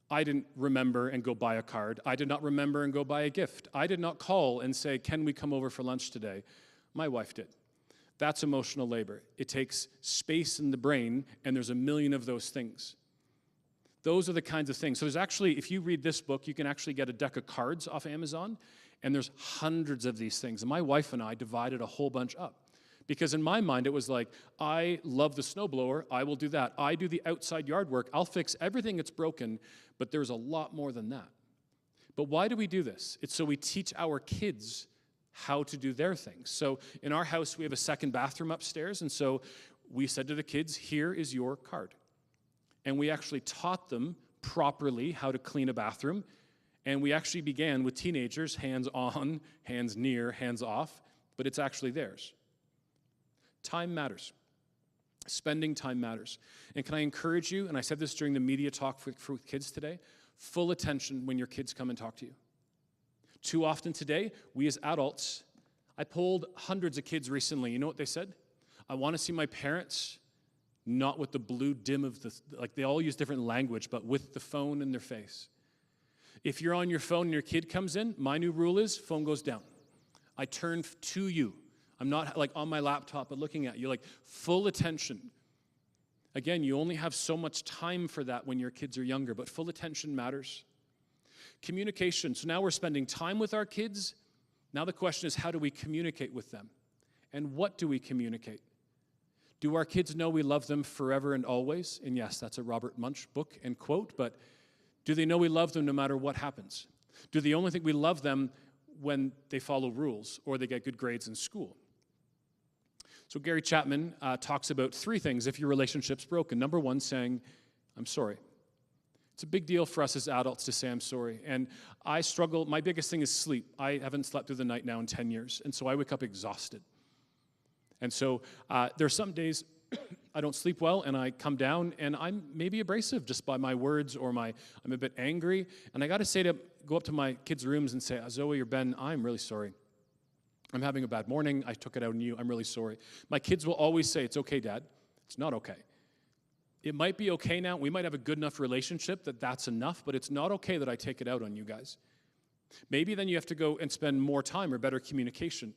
I didn't remember and go buy a card. I did not remember and go buy a gift. I did not call and say, can we come over for lunch today? My wife did. That's emotional labor. It takes space in the brain, and there's a million of those things. Those are the kinds of things. So there's actually, if you read this book, you can actually get a deck of cards off Amazon, and there's hundreds of these things. And my wife and I divided a whole bunch up. Because in my mind, it was like, I love the snowblower, I will do that. I do the outside yard work, I'll fix everything that's broken, but there's a lot more than that. But why do we do this? It's so we teach our kids how to do their things. So in our house, we have a second bathroom upstairs, and so we said to the kids, here is your card. And we actually taught them properly how to clean a bathroom. And we actually began with teenagers, hands on, hands near, hands off, but it's actually theirs. Time matters. Spending time matters. And can I encourage you, and I said this during the media talk for kids today, full attention when your kids come and talk to you. Too often today, we as adults, I polled hundreds of kids recently. You know what they said? I want to see my parents not with the blue dim of the, like they all use different language, but with the phone in their face. If you're on your phone and your kid comes in, my new rule is phone goes down. I turn to you. I'm not like on my laptop, but looking at you, like full attention. Again, you only have so much time for that when your kids are younger, but full attention matters. Communication. So now we're spending time with our kids. Now the question is, how do we communicate with them? And what do we communicate? Do our kids know we love them forever and always? And yes, that's a Robert Munch book and quote, but do they know we love them no matter what happens? Do they only think we love them when they follow rules or they get good grades in school? So Gary Chapman talks about three things if your relationship's broken. Number one, saying, I'm sorry. It's a big deal for us as adults to say I'm sorry. And I struggle, my biggest thing is sleep. I haven't slept through the night now in 10 years, and so I wake up exhausted. And so there are some days I don't sleep well, and I come down, and I'm maybe abrasive just by my words, or I'm a bit angry. And I got to say go up to my kids' rooms and say, Zoe or Ben, I'm really sorry. I'm having a bad morning. I took it out on you. I'm really sorry. My kids will always say, it's okay, Dad. It's not okay. It might be okay now. We might have a good enough relationship that that's enough, but it's not okay that I take it out on you guys. Maybe then you have to go and spend more time or better communication.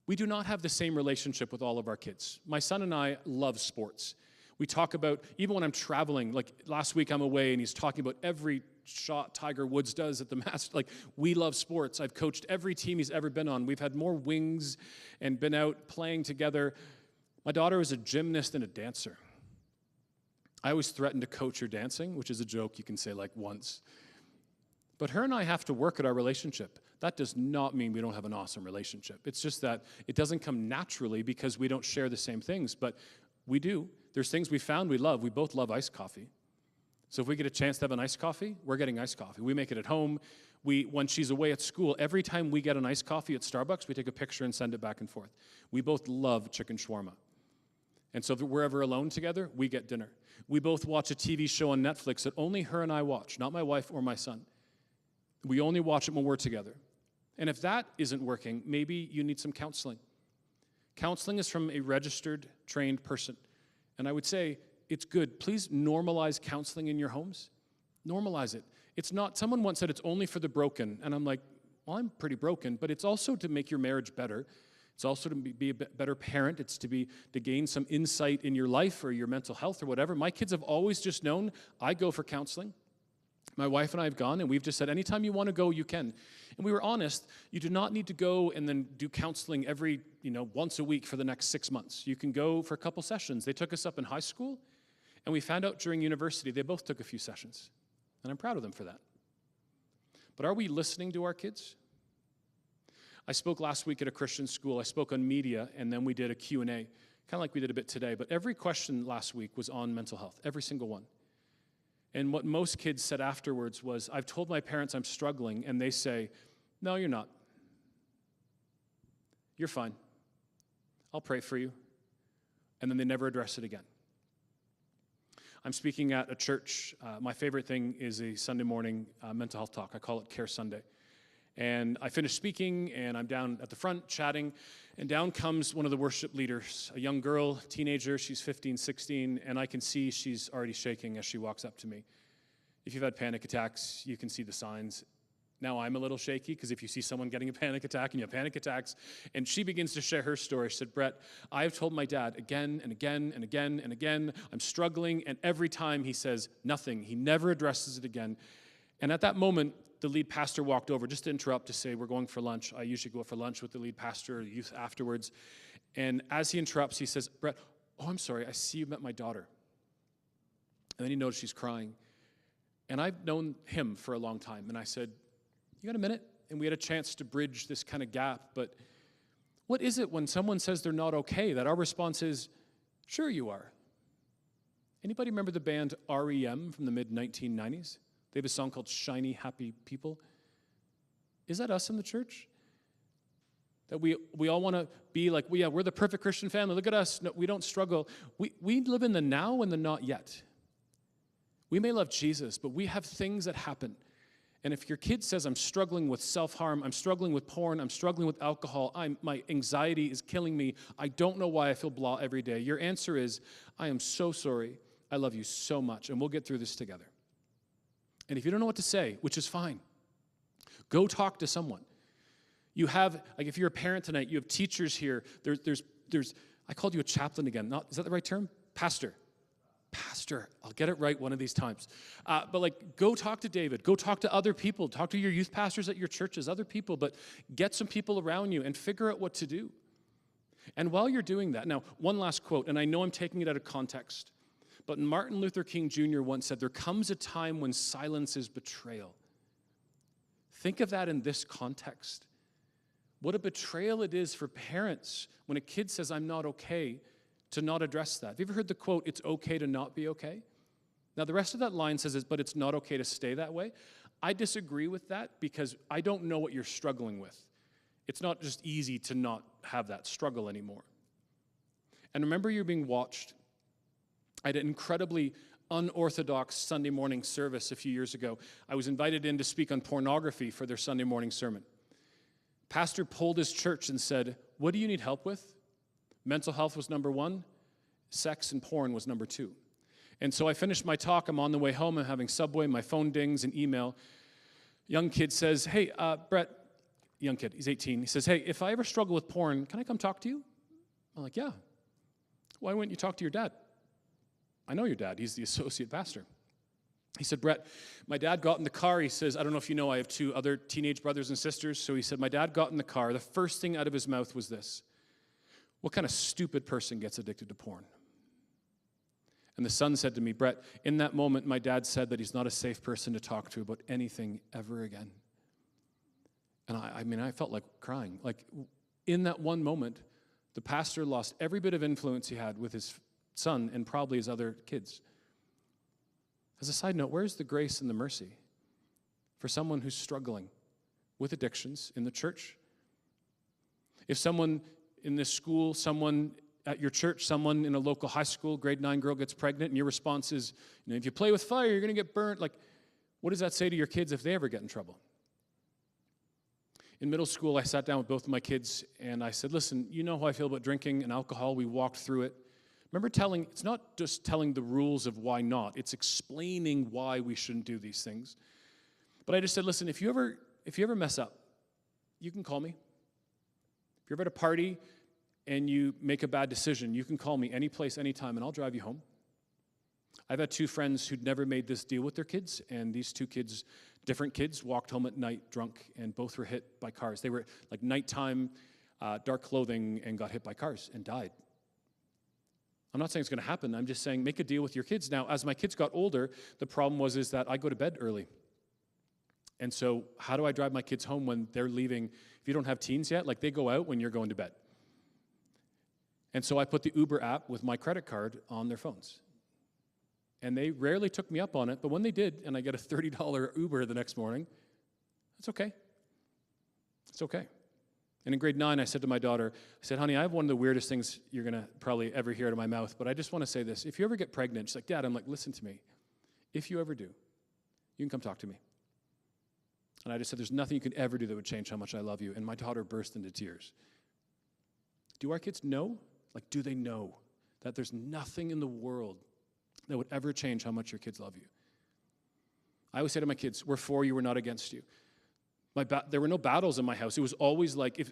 We do not have the same relationship with all of our kids. My son and I love sports. We talk about, even when I'm traveling, like last week I'm away and he's talking about every shot Tiger Woods does at the Masters. Like, we love sports. I've coached every team he's ever been on. We've had more wings and been out playing together. My daughter is a gymnast and a dancer. I always threaten to coach her dancing, which is a joke you can say like once. But her and I have to work at our relationship. That does not mean we don't have an awesome relationship. It's just that it doesn't come naturally because we don't share the same things, but we do. There's things we found we love. We both love iced coffee. So if we get a chance to have an iced coffee, we're getting iced coffee. We make it at home. When she's away at school, every time we get an iced coffee at Starbucks, we take a picture and send it back and forth. We both love chicken shawarma. And so if we're ever alone together, we get dinner. We both watch a TV show on Netflix that only her and I watch, not my wife or my son. We only watch it when we're together. And if that isn't working, maybe you need some counseling. Counseling is from a registered, trained person. And I would say, it's good. Please normalize counseling in your homes. Normalize it. It's not, someone once said it's only for the broken. And I'm like, well, I'm pretty broken, but it's also to make your marriage better. It's also to be a better parent. It's to gain some insight in your life or your mental health or whatever. My kids have always just known I go for counseling. My wife and I have gone, and we've just said, anytime you want to go, you can. And we were honest, you do not need to go and then do counseling once a week for the next 6 months. You can go for a couple sessions. They took us up in high school, and we found out during university they both took a few sessions. And I'm proud of them for that. But are we listening to our kids? I spoke last week at a Christian school. I spoke on media, and then we did a Q&A, kind of like we did a bit today. But every question last week was on mental health, every single one. And what most kids said afterwards was, I've told my parents I'm struggling, and they say, no, you're not. You're fine. I'll pray for you. And then they never address it again. I'm speaking at a church. My favorite thing is a Sunday morning mental health talk. I call it Care Sunday. And I finished speaking, and I'm down at the front chatting, and down comes one of the worship leaders, a young girl, teenager. She's 15, 16, and I can see she's already shaking as she walks up to me. If you've had panic attacks, you can see the signs. Now I'm a little shaky, because if you see someone getting a panic attack and you have panic attacks, and she begins to share her story. She said, Brett, I've told my dad again and again and again and again, I'm struggling, and every time he says nothing. He never addresses it again. And at that moment, the lead pastor walked over just to interrupt to say, we're going for lunch. I usually go for lunch with the lead pastor or the youth afterwards. And as he interrupts, he says, Brett, oh, I'm sorry, I see you met my daughter. And then he noticed she's crying. And I've known him for a long time. And I said, you got a minute? And we had a chance to bridge this kind of gap. But what is it when someone says they're not okay, that our response is, sure you are? Anybody remember the band REM from the mid-1990s? They have a song called Shiny Happy People. Is that us in the church? That we all want to be like, we're the perfect Christian family. Look at us. No, we don't struggle. We live in the now and the not yet. We may love Jesus, but we have things that happen. And if your kid says, I'm struggling with self-harm, I'm struggling with porn, I'm struggling with alcohol, my anxiety is killing me, I don't know why I feel blah every day, your answer is, I am so sorry. I love you so much, and we'll get through this together. And if you don't know what to say, which is fine, go talk to someone. You have, like if you're a parent tonight, you have teachers here. There's I called you a chaplain again. Is that the right term? Pastor. I'll get it right one of these times. But go talk to David. Go talk to other people. Talk to your youth pastors at your churches, other people. But get some people around you and figure out what to do. And while you're doing that, now, one last quote, and I know I'm taking it out of context. But Martin Luther King Jr. once said, there comes a time when silence is betrayal. Think of that in this context. What a betrayal it is for parents when a kid says, I'm not okay, to not address that. Have you ever heard the quote, it's okay to not be okay? Now, the rest of that line says, but it's not okay to stay that way. I disagree with that because I don't know what you're struggling with. It's not just easy to not have that struggle anymore. And remember, you're being watched. I had an incredibly unorthodox Sunday morning service a few years ago. I was invited in to speak on pornography for their Sunday morning sermon. Pastor polled his church and said, what do you need help with? Mental health was number 1. Sex and porn was number 2. And so I finished my talk. I'm on the way home. I'm having Subway. My phone dings, an email. Young kid says, hey, Brett, young kid, he's 18. He says, hey, if I ever struggle with porn, can I come talk to you? I'm like, yeah. Why wouldn't you talk to your dad? I know your dad. He's the associate pastor. He said, Brett, my dad got in the car. He says, I don't know if you know, I have 2 other teenage brothers and sisters. So he said, my dad got in the car. The first thing out of his mouth was this. What kind of stupid person gets addicted to porn? And the son said to me, Brett, in that moment, my dad said that he's not a safe person to talk to about anything ever again. And I felt like crying. Like in that one moment, the pastor lost every bit of influence he had with his son and probably his other kids. As a side note, where's the grace and the mercy for someone who's struggling with addictions in the church? If someone in this school, someone at your church, someone in a local high school, grade 9 girl gets pregnant, and your response is, if you play with fire, you're going to get burnt. What does that say to your kids if they ever get in trouble? In middle school, I sat down with both of my kids, and I said, listen, you know how I feel about drinking and alcohol. We walked through it. Remember it's not just telling the rules of why not. It's explaining why we shouldn't do these things. But I just said, listen, if you ever mess up, you can call me. If you're ever at a party and you make a bad decision, you can call me any place, anytime, and I'll drive you home. I've had two friends who'd never made this deal with their kids, and these two kids, different kids, walked home at night drunk, and both were hit by cars. They were like nighttime, dark clothing, and got hit by cars and died. I'm not saying it's going to happen. I'm just saying make a deal with your kids. Now, as my kids got older, the problem is that I go to bed early. And so how do I drive my kids home when they're leaving? If you don't have teens yet, like they go out when you're going to bed. And so I put the Uber app with my credit card on their phones. And they rarely took me up on it, but when they did, and I get a $30 Uber the next morning, it's okay. It's okay. And in grade 9, I said to my daughter, I said, honey, I have one of the weirdest things you're going to probably ever hear out of my mouth, but I just want to say this. If you ever get pregnant, she's like, Dad, I'm like, listen to me. If you ever do, you can come talk to me. And I just said, there's nothing you could ever do that would change how much I love you. And my daughter burst into tears. Do our kids know? Like, do they know that there's nothing in the world that would ever change how much your kids love you? I always say to my kids, we're for you, we're not against you. There were no battles in my house. It was always like,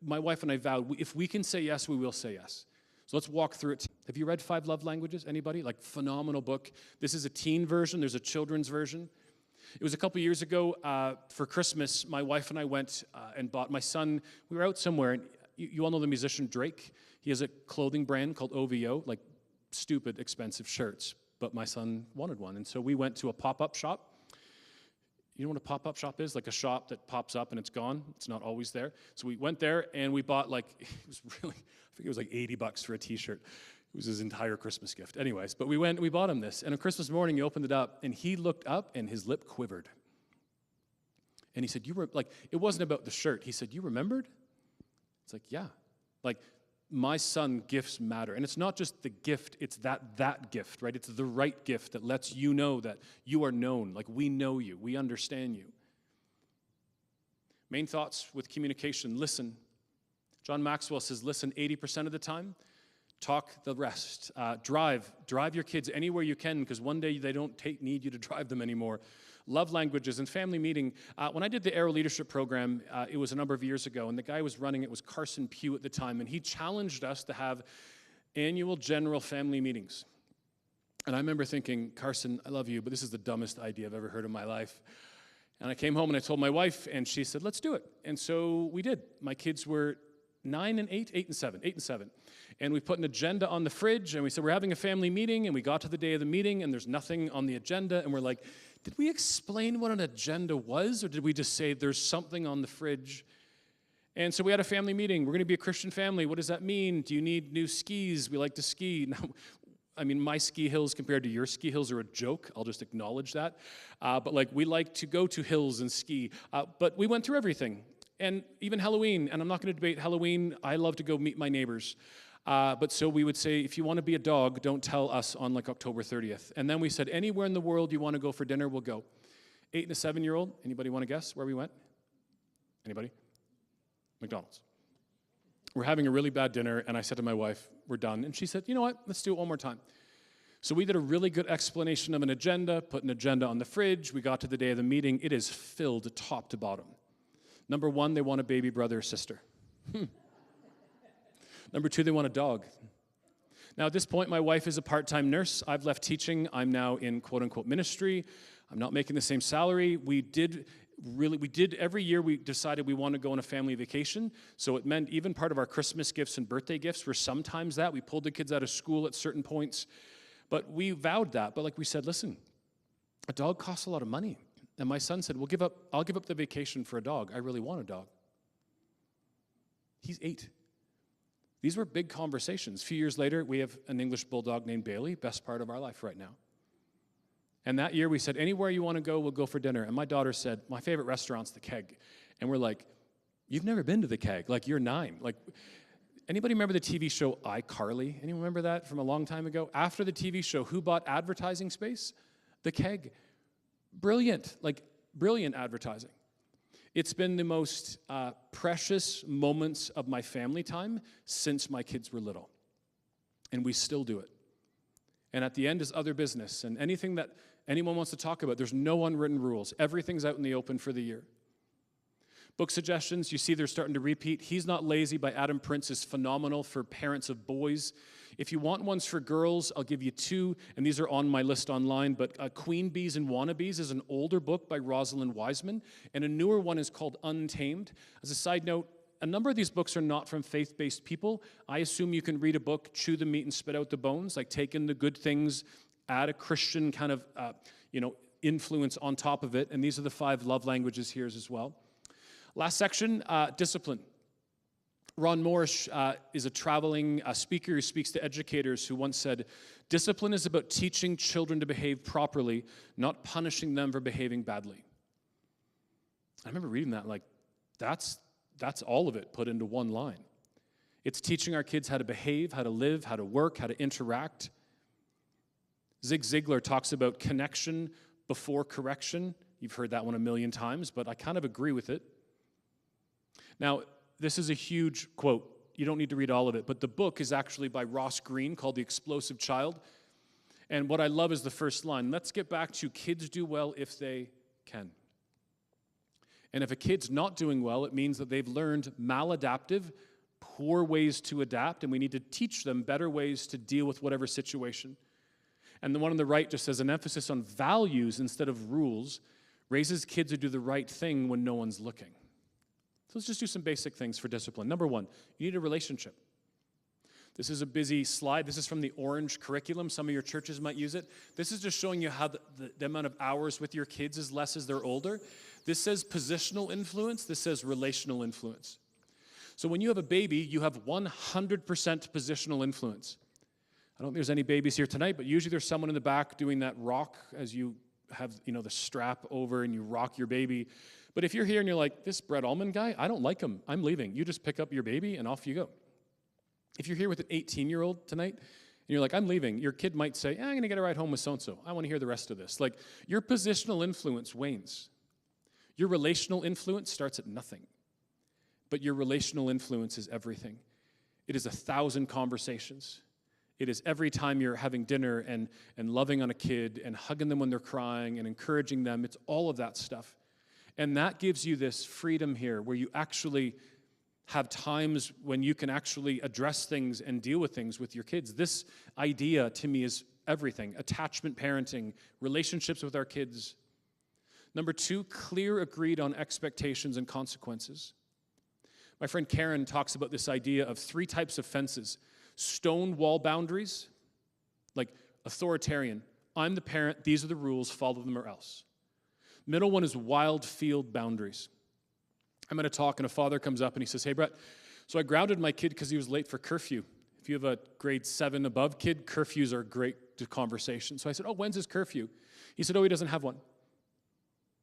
my wife and I vowed, if we can say yes, we will say yes. So let's walk through it. Have you read 5 Love Languages? Anybody? Like, phenomenal book. This is a teen version. There's a children's version. It was a couple years ago for Christmas, my wife and I went and bought my son. We were out somewhere, and you all know the musician Drake. He has a clothing brand called OVO, like stupid expensive shirts, but my son wanted one. And so we went to a pop-up shop. You know what a pop-up shop is? Like a shop that pops up and it's gone. It's not always there. So we went there and we bought it was like $80 for a t-shirt. It was his entire Christmas gift. Anyways, but we went and we bought him this. And on Christmas morning, he opened it up and he looked up and his lip quivered. And he said, it wasn't about the shirt. He said, you remembered? It's like, yeah. Like, my son, gifts matter. And it's not just the gift, it's that gift, right? It's the right gift that lets you know that you are known. Like, we know you. We understand you. Main thoughts with communication, listen. John Maxwell says, listen 80% of the time, talk the rest. Drive your kids anywhere you can, because one day they don't need you to drive them anymore. Love languages and family meeting. When I did the Arrow Leadership Program, it was a number of years ago, and the guy who was running it was Carson Pugh at the time, and he challenged us to have annual general family meetings. And I remember thinking, Carson, I love you, but this is the dumbest idea I've ever heard in my life. And I came home and I told my wife, and she said, let's do it. And so we did. My kids were 9 and 8, 8 and 7. And we put an agenda on the fridge, and we said, we're having a family meeting, and we got to the day of the meeting, and there's nothing on the agenda, and we're like, did we explain what an agenda was, or did we just say there's something on the fridge? And so we had a family meeting. We're going to be a Christian family. What does that mean? Do you need new skis? We like to ski. Now, I mean, my ski hills compared to your ski hills are a joke. I'll just acknowledge that. But we like to go to hills and ski. But we went through everything. And even Halloween, and I'm not going to debate Halloween. I love to go meet my neighbors. But so we would say, if you want to be a dog, don't tell us on October 30th. And then we said, anywhere in the world you want to go for dinner, we'll go. 8 and a 7-year-old, anybody want to guess where we went? Anybody? McDonald's. We're having a really bad dinner, and I said to my wife, we're done. And she said, you know what, let's do it one more time. So we did a really good explanation of an agenda, put an agenda on the fridge. We got to the day of the meeting. It is filled top to bottom. Number 1, they want a baby brother or sister. Number 2, they want a dog. Now, at this point, my wife is a part-time nurse. I've left teaching. I'm now in quote-unquote ministry. I'm not making the same salary. We did every year, we decided we want to go on a family vacation. So it meant even part of our Christmas gifts and birthday gifts were sometimes that. We pulled the kids out of school at certain points. But we vowed that. But we said, listen, a dog costs a lot of money. And my son said, I'll give up the vacation for a dog. I really want a dog. He's 8. These were big conversations. A few years later, we have an English bulldog named Bailey, best part of our life right now. And that year we said, anywhere you want to go, we'll go for dinner. And my daughter said, my favorite restaurant's the Keg. And we're like, you've never been to the Keg. You're 9. Anybody remember the TV show iCarly? Anyone remember that from a long time ago? After the TV show, who bought advertising space? The Keg. Brilliant, brilliant advertising. It's been the most precious moments of my family time since my kids were little. And we still do it. And at the end is other business. And anything that anyone wants to talk about, there's no unwritten rules. Everything's out in the open for the year. Book suggestions, you see they're starting to repeat. He's Not Lazy by Adam Prince is phenomenal for parents of boys. If you want ones for girls, I'll give you two, and these are on my list online, but Queen Bees and Wannabes is an older book by Rosalind Wiseman, and a newer one is called Untamed. As a side note, a number of these books are not from faith-based people. I assume you can read a book, chew the meat and spit out the bones, like take in the good things, add a Christian kind of, influence on top of it, and these are the 5 love languages here as well. Last section, discipline. Ron Morrish is a traveling speaker who speaks to educators who once said, discipline is about teaching children to behave properly, not punishing them for behaving badly. I remember reading that, like, that's all of it put into one line. It's teaching our kids how to behave, how to live, how to work, how to interact. Zig Ziglar talks about connection before correction. You've heard that one a million times, but I kind of agree with it. Now, this is a huge quote. You don't need to read all of it, but the book is actually by Ross Greene called The Explosive Child. And what I love is the first line. Let's get back to kids do well if they can. And if a kid's not doing well, it means that they've learned maladaptive, poor ways to adapt, and we need to teach them better ways to deal with whatever situation. And the one on the right just says an emphasis on values instead of rules raises kids to do the right thing when no one's looking. So let's just do some basic things for discipline. Number 1, you need a relationship. This is a busy slide. This is from the Orange curriculum. Some of your churches might use it. This is just showing you how the amount of hours with your kids is less as they're older. This says positional influence. This says relational influence. So when you have a baby, you have 100% positional influence. I don't think there's any babies here tonight, but usually there's someone in the back doing that rock as you have, the strap over and you rock your baby. But if you're here and you're like, this Brett Ullman guy, I don't like him. I'm leaving. You just pick up your baby and off you go. If you're here with an 18-year-old tonight and you're like, I'm leaving, your kid might say, I'm going to get a ride home with so-and-so. I want to hear the rest of this. Like, your positional influence wanes. Your relational influence starts at nothing. But your relational influence is everything. It is 1,000 conversations. It is every time you're having dinner and loving on a kid and hugging them when they're crying and encouraging them. It's all of that stuff. And that gives you this freedom here where you actually have times when you can actually address things and deal with things with your kids. This idea, to me, is everything. Attachment parenting, relationships with our kids. Number 2, clear, agreed on expectations and consequences. My friend Karen talks about this idea of 3 types of fences. Stone wall boundaries, like authoritarian. I'm the parent, these are the rules, follow them or else. Middle one is wild field boundaries. I'm at a talk and a father comes up and he says, hey Brett, so I grounded my kid because he was late for curfew. If you have a grade 7 above kid, curfews are great conversation. So I said, oh, when's his curfew? He said, oh, he doesn't have one.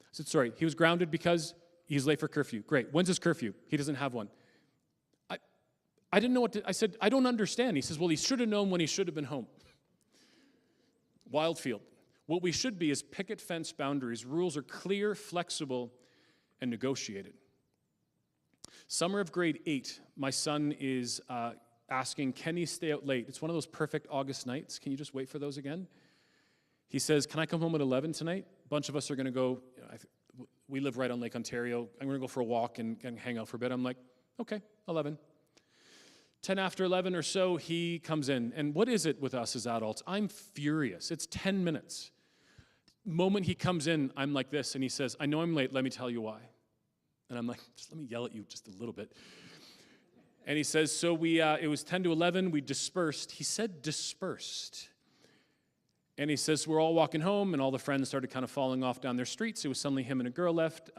I said, sorry, he was grounded because he's late for curfew. Great, when's his curfew? He doesn't have one. I didn't know what to, I said, I don't understand. He says, well, he should have known when he should have been home. Wild field. What we should be is picket fence boundaries. Rules are clear, flexible, and negotiated. Summer of grade 8, my son is asking, can he stay out late? It's one of those perfect August nights. Can you just wait for those again? He says, can I come home at 11 tonight? A bunch of us are going to go, we live right on Lake Ontario. I'm going to go for a walk and hang out for a bit. I'm like, okay, 11. 10 after 11 or so, he comes in. And what is it with us as adults? I'm furious. It's 10 minutes. Moment he comes in, I'm like this, and he says, I know I'm late, let me tell you why. And I'm like, just let me yell at you just a little bit. And he says, so it was 10 to 11, we dispersed. He said dispersed. And he says, we're all walking home, and all the friends started kind of falling off down their streets. It was suddenly him and a girl left.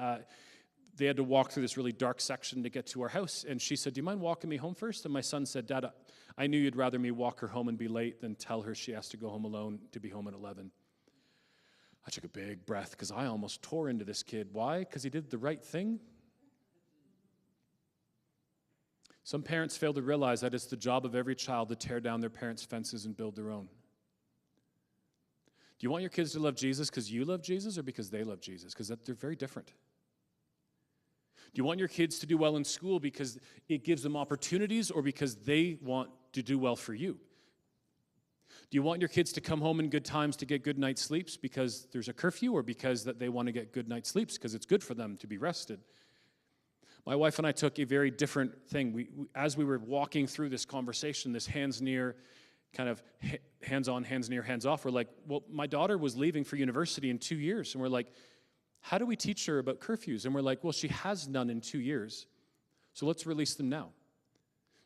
They had to walk through this really dark section to get to our house. And she said, do you mind walking me home first? And my son said, Dad, I knew you'd rather me walk her home and be late than tell her she has to go home alone to be home at 11. I took a big breath because I almost tore into this kid. Why? Because he did the right thing? Some parents fail to realize that it's the job of every child to tear down their parents' fences and build their own. Do you want your kids to love Jesus because you love Jesus or because they love Jesus? Because they're very different. Do you want your kids to do well in school because it gives them opportunities or because they want to do well for you? Do you want your kids to come home in good times to get good night's sleeps because there's a curfew or because that they want to get good night's sleeps because it's good for them to be rested? My wife and I took a very different thing. As we were walking through this conversation, this hands near kind of hands on, hands near, hands off. We're like, well, my daughter was leaving for university in 2 years. And we're like, how do we teach her about curfews? And we're like, well, she has none in 2 years. So let's release them now.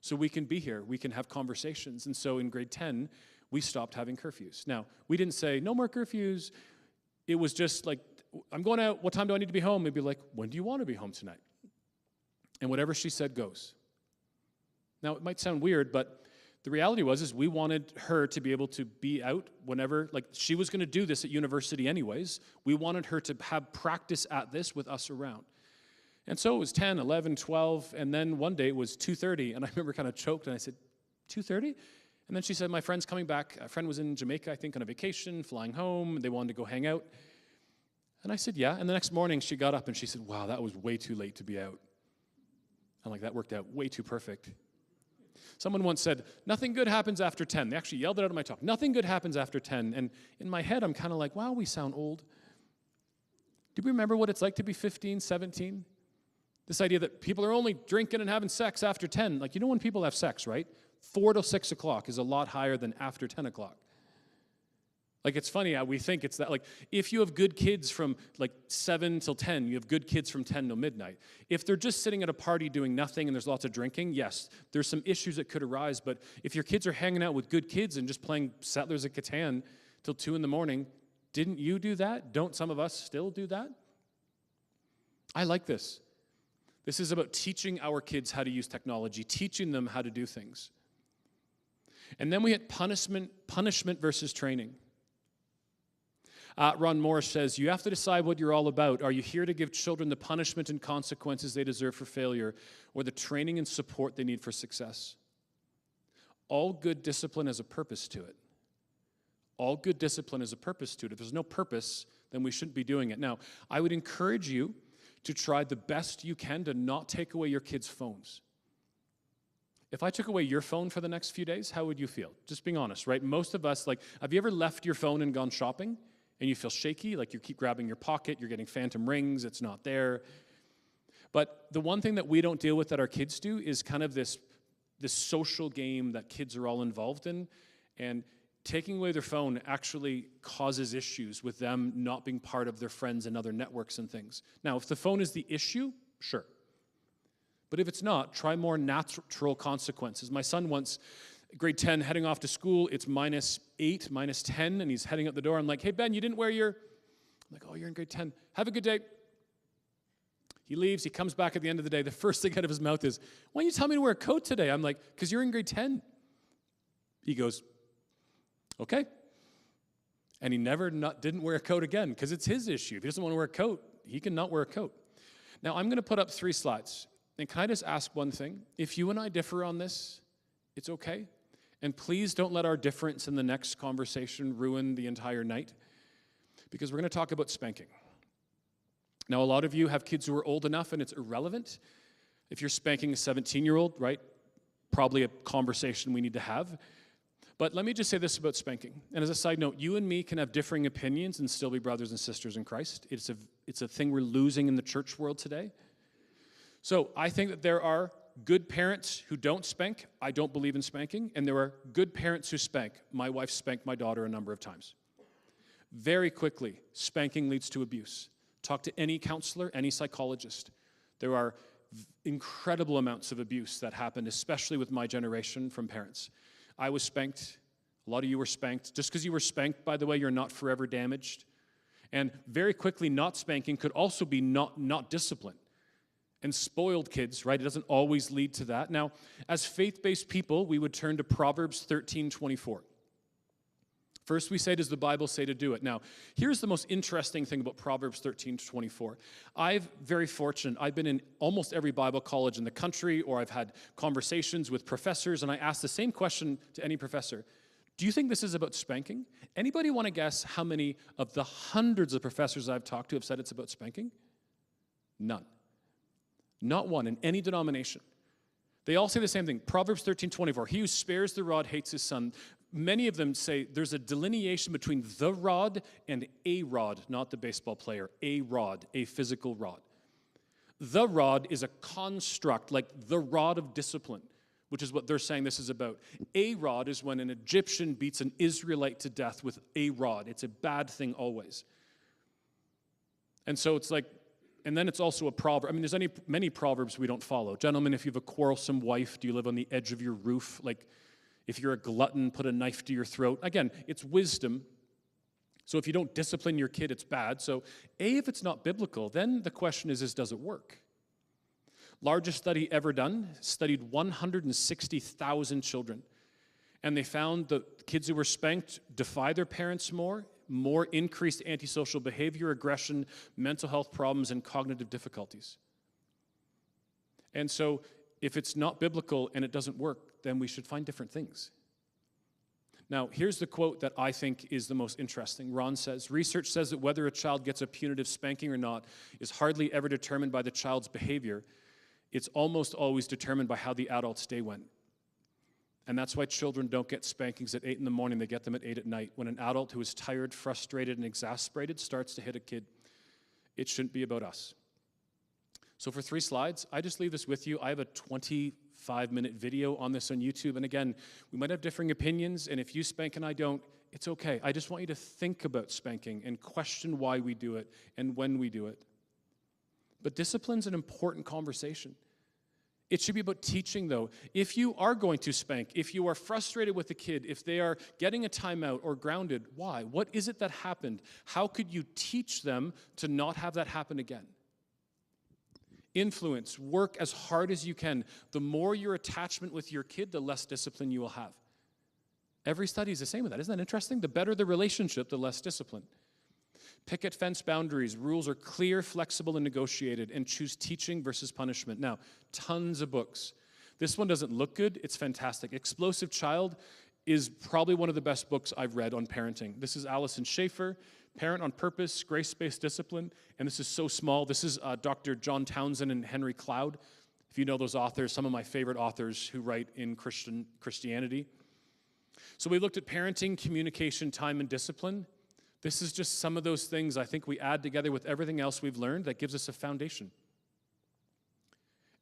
So we can be here. We can have conversations. And so in grade 10, we stopped having curfews. Now, we didn't say, no more curfews. It was just like, I'm going out. What time do I need to be home? It'd be like, when do you want to be home tonight? And whatever she said goes. Now, it might sound weird, but the reality was we wanted her to be able to be out whenever, like she was going to do this at university anyways. We wanted her to have practice at this with us around. And so it was 10, 11, 12, and then one day it was 2:30, and I remember kind of choked, and I said, 2:30? And then she said, my friend's coming back. A friend was in Jamaica, I think, on a vacation, flying home. They wanted to go hang out. And I said, yeah. And the next morning she got up and she said, wow, that was way too late to be out. I'm like, that worked out way too perfect. Someone once said, nothing good happens after 10. They actually yelled it out of my talk. Nothing good happens after 10. And in my head, I'm kind of like, wow, we sound old. Do we remember what it's like to be 15, 17? This idea that people are only drinking and having sex after 10. Like, you know when people have sex, right? 4 to 6 o'clock is a lot higher than after 10 o'clock. Like, it's funny how we think it's that. Like, if you have good kids from, like, 7 till 10, you have good kids from 10 till midnight. If they're just sitting at a party doing nothing and there's lots of drinking, yes, there's some issues that could arise. But if your kids are hanging out with good kids and just playing Settlers of Catan till 2 in the morning, didn't you do that? Don't some of us still do that? I like this. This is about teaching our kids how to use technology, teaching them how to do things. And then we had punishment versus training. Ron Morris says, you have to decide what you're all about. Are you here to give children the punishment and consequences they deserve for failure, or the training and support they need for success? All good discipline has a purpose to it. All good discipline has a purpose to it. If there's no purpose, then we shouldn't be doing it. Now, I would encourage you to try the best you can to not take away your kids' phones. If I took away your phone for the next few days, how would you feel? Just being honest, right? Most of us, like, have you ever left your phone and gone shopping and you feel shaky? Like you keep grabbing your pocket, you're getting phantom rings, it's not there. But the one thing that we don't deal with that our kids do is kind of this social game that kids are all involved in. And taking away their phone actually causes issues with them not being part of their friends and other networks and things. Now, if the phone is the issue, sure. But if it's not, try more natural consequences. My son once, grade 10, heading off to school, it's -8, -10, and he's heading out the door. I'm like, hey, Ben, you didn't wear your... I'm like, oh, you're in grade 10. Have a good day. He leaves. He comes back at the end of the day. The first thing out of his mouth is, why don't you tell me to wear a coat today? I'm like, because you're in grade 10. He goes, okay. And he didn't wear a coat again because it's his issue. If he doesn't want to wear a coat, he can not wear a coat. Now, I'm going to put up 3 slides. And can I just ask one thing? If you and I differ on this, it's okay. And please don't let our difference in the next conversation ruin the entire night, because we're going to talk about spanking. Now, a lot of you have kids who are old enough and it's irrelevant. If you're spanking a 17-year-old, right, probably a conversation we need to have. But let me just say this about spanking. And as a side note, you and me can have differing opinions and still be brothers and sisters in Christ. It's a thing we're losing in the church world today. So I think that there are good parents who don't spank. I don't believe in spanking. And there are good parents who spank. My wife spanked my daughter a number of times. Very quickly, spanking leads to abuse. Talk to any counselor, any psychologist. There are incredible amounts of abuse that happened, especially with my generation, from parents. I was spanked. A lot of you were spanked. Just because you were spanked, by the way, you're not forever damaged. And very quickly, not spanking could also be not discipline. And spoiled kids, right? It doesn't always lead to that. Now, as faith-based people, we would turn to Proverbs 13:24. First, we say, does the Bible say to do it? Now, here's the most interesting thing about Proverbs 13:24. Very fortunate. I've been in almost every Bible college in the country, or I've had conversations with professors, and I ask the same question to any professor. Do you think this is about spanking? Anybody want to guess how many of the hundreds of professors I've talked to have said it's about spanking? None. Not one in any denomination. They all say the same thing. Proverbs 13:24. He who spares the rod hates his son. Many of them say there's a delineation between the rod and a rod, not the baseball player. A rod, a physical rod. The rod is a construct, like the rod of discipline. which is what they're saying this is about. A rod is when an Egyptian beats an Israelite to death with a rod. It's a bad thing always. And so it's like, and then it's also a proverb. I mean, there's many proverbs we don't follow. Gentlemen, if you have a quarrelsome wife, do you live on the edge of your roof? Like, if you're a glutton, put a knife to your throat. Again, it's wisdom. So if you don't discipline your kid, it's bad. So if it's not biblical, then the question is does it work? Largest study ever done, studied 160,000 children. And they found the kids who were spanked defy their parents more increased antisocial behavior, aggression, mental health problems, and cognitive difficulties. And so if it's not biblical and it doesn't work, then we should find different things. Now, here's the quote that I think is the most interesting. Ron says, research says that whether a child gets a punitive spanking or not is hardly ever determined by the child's behavior. It's almost always determined by how the adult's day went. And that's why children don't get spankings at 8 in the morning. They get them at 8 at night. When an adult who is tired, frustrated, and exasperated starts to hit a kid, it shouldn't be about us. So for 3 slides, I just leave this with you. I have a 25-minute video on this on YouTube. And again, we might have differing opinions, and if you spank and I don't, it's okay. I just want you to think about spanking and question why we do it and when we do it. But discipline's an important conversation. It should be about teaching, though. If you are going to spank, if you are frustrated with the kid, if they are getting a timeout or grounded, why? What is it that happened? How could you teach them to not have that happen again? Influence. Work as hard as you can. The more your attachment with your kid, the less discipline you will have. Every study is the same with that. Isn't that interesting? The better the relationship, the less discipline. Picket fence boundaries. Rules are clear, flexible, and negotiated, and choose teaching versus punishment. Now, tons of books. This one doesn't look good. It's fantastic. Explosive Child is probably one of the best books I've read on parenting. This is Allison Schaefer, Parent on Purpose, Grace-Based Discipline, and this is so small. This is Dr. John Townsend and Henry Cloud. If you know those authors, some of my favorite authors who write in Christianity. So we looked at parenting, communication, time, and discipline. This is just some of those things I think we add together with everything else we've learned that gives us a foundation.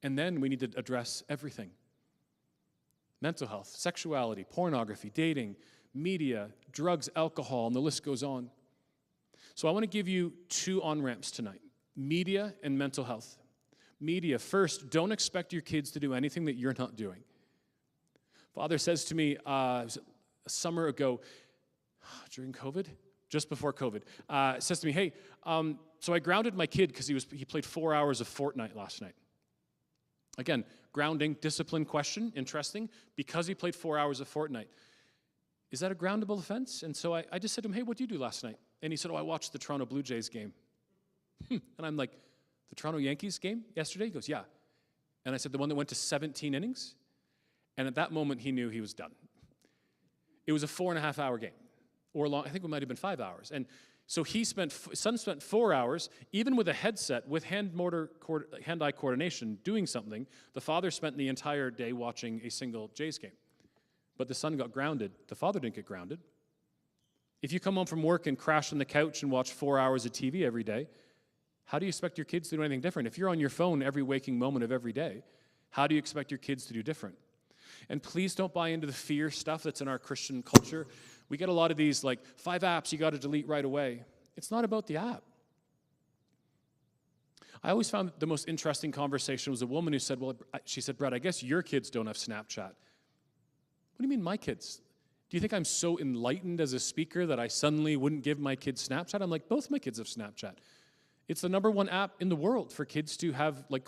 And then we need to address everything. Mental health, sexuality, pornography, dating, media, drugs, alcohol, and the list goes on. So I want to give you 2 on-ramps tonight, media and mental health. Media, first, don't expect your kids to do anything that you're not doing. Father says to me a summer ago, during COVID, just before COVID, says to me, hey, so I grounded my kid because he played 4 hours of Fortnite last night. Again, grounding, discipline question, interesting, because he played 4 hours of Fortnite. Is that a groundable offense? And so I just said to him, hey, what did you do last night? And he said, I watched the Toronto Blue Jays game. And I'm like, the Toronto Yankees game yesterday? He goes, yeah. And I said, the one that went to 17 innings? And at that moment, he knew he was done. It was a 4.5-hour game. Or long, I think it might have been 5 hours. And so son spent 4 hours, even with a headset, with hand-eye coordination, doing something. The father spent the entire day watching a single Jays game. But the son got grounded. The father didn't get grounded. If you come home from work and crash on the couch and watch 4 hours of TV every day, how do you expect your kids to do anything different? If you're on your phone every waking moment of every day, how do you expect your kids to do different? And please don't buy into the fear stuff that's in our Christian culture. We get a lot of these, like, 5 apps you got to delete right away. It's not about the app. I always found the most interesting conversation was a woman who said, she said, Brett, I guess your kids don't have Snapchat. What do you mean my kids? Do you think I'm so enlightened as a speaker that I suddenly wouldn't give my kids Snapchat? I'm like, both my kids have Snapchat. It's the #1 app in the world for kids to have, like,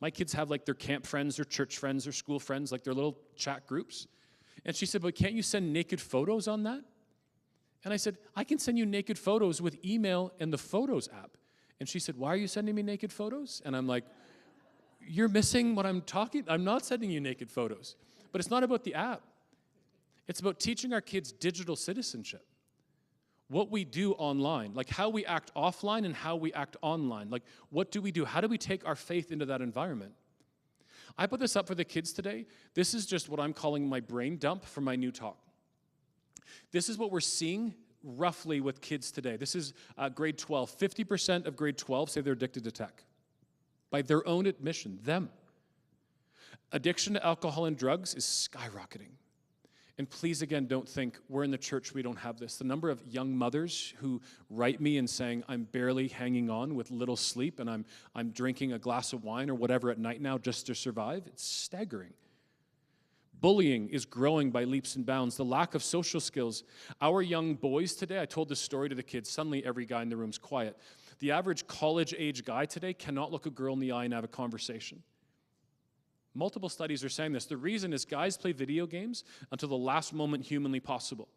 my kids have, like, their camp friends, their church friends, their school friends, like their little chat groups. And she said, but can't you send naked photos on that? And I said, I can send you naked photos with email and the Photos app. And she said, why are you sending me naked photos? And I'm like, you're missing what I'm not sending you naked photos. But it's not about the app. It's about teaching our kids digital citizenship. What we do online, like how we act offline and how we act online. Like, what do we do? How do we take our faith into that environment? I put this up for the kids today. This is just what I'm calling my brain dump for my new talk. This is what we're seeing roughly with kids today. This is grade 12. 50% of grade 12 say they're addicted to tech. By their own admission, them. Addiction to alcohol and drugs is skyrocketing. And please, again, don't think we're in the church, we don't have this. The number of young mothers who write me and saying, I'm barely hanging on with little sleep and I'm drinking a glass of wine or whatever at night now just to survive, it's staggering. Bullying is growing by leaps and bounds. The lack of social skills. Our young boys today, I told this story to the kids, suddenly every guy in the room's quiet. The average college-age guy today cannot look a girl in the eye and have a conversation. Multiple studies are saying this. The reason is guys play video games until the last moment humanly possible.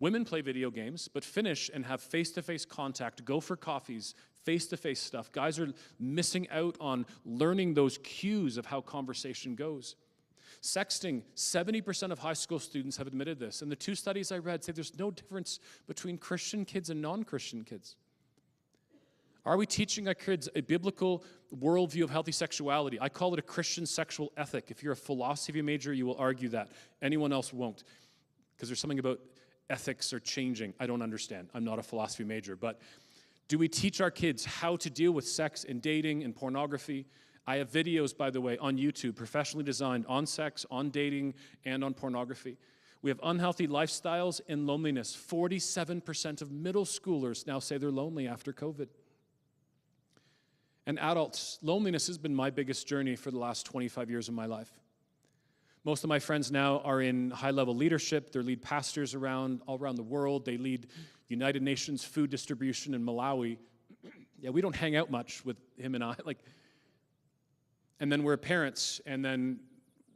Women play video games, but finish and have face-to-face contact, go for coffees, face-to-face stuff. Guys are missing out on learning those cues of how conversation goes. Sexting, 70% of high school students have admitted this. And the 2 studies I read say there's no difference between Christian kids and non-Christian kids. Are we teaching our kids a biblical worldview of healthy sexuality? I call it a Christian sexual ethic. If you're a philosophy major, you will argue that. Anyone else won't, because there's something about ethics or changing. I don't understand. I'm not a philosophy major. But do we teach our kids how to deal with sex and dating and pornography? I have videos, by the way, on YouTube, professionally designed, on sex, on dating, and on pornography. We have unhealthy lifestyles and loneliness. 47% of middle schoolers now say they're lonely after COVID. And adults, loneliness has been my biggest journey for the last 25 years of my life. Most of my friends now are in high-level leadership. They're lead pastors all around the world. They lead United Nations food distribution in Malawi. Yeah, we don't hang out much with him and I. And then we're parents, and then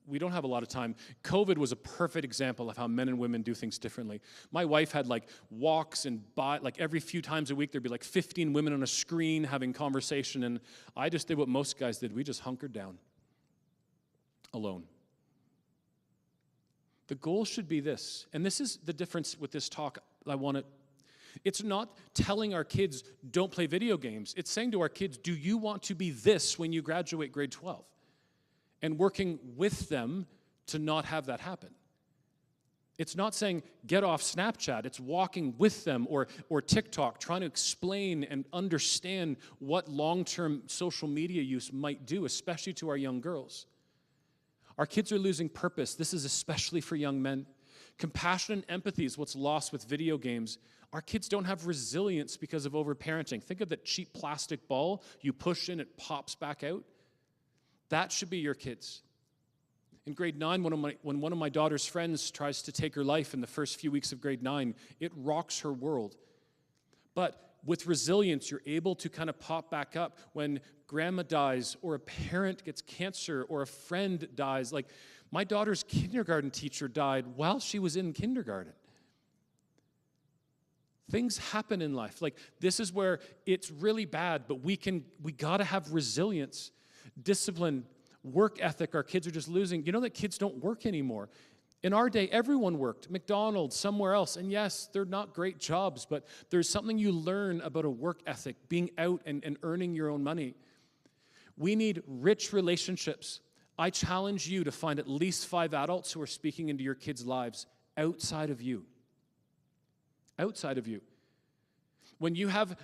we don't have a lot of time. COVID was a perfect example of how men and women do things differently. My wife had walks and every few times a week there'd be 15 women on a screen having conversation, and I just did what most guys did. We just hunkered down alone. The goal should be this, and this is the difference with this talk. It's not telling our kids, don't play video games. It's saying to our kids, do you want to be this when you graduate grade 12? And working with them to not have that happen. It's not saying, get off Snapchat. It's walking with them or TikTok, trying to explain and understand what long-term social media use might do, especially to our young girls. Our kids are losing purpose. This is especially for young men. Compassion and empathy is what's lost with video games. Our kids don't have resilience because of overparenting. Think of that cheap plastic ball. You push in, it pops back out. That should be your kids. In grade 9, when one of my daughter's friends tries to take her life in the first few weeks of grade 9, it rocks her world. But with resilience, you're able to kind of pop back up when grandma dies or a parent gets cancer or a friend dies. My daughter's kindergarten teacher died while she was in kindergarten. Things happen in life. This is where it's really bad, but we got to have resilience. Discipline, work ethic, our kids are just losing. You know that kids don't work anymore. In our day, everyone worked. McDonald's, somewhere else. And yes, they're not great jobs, but there's something you learn about a work ethic, being out and earning your own money. We need rich relationships. I challenge you to find at least 5 adults who are speaking into your kids' lives outside of you. Outside of you. When you have,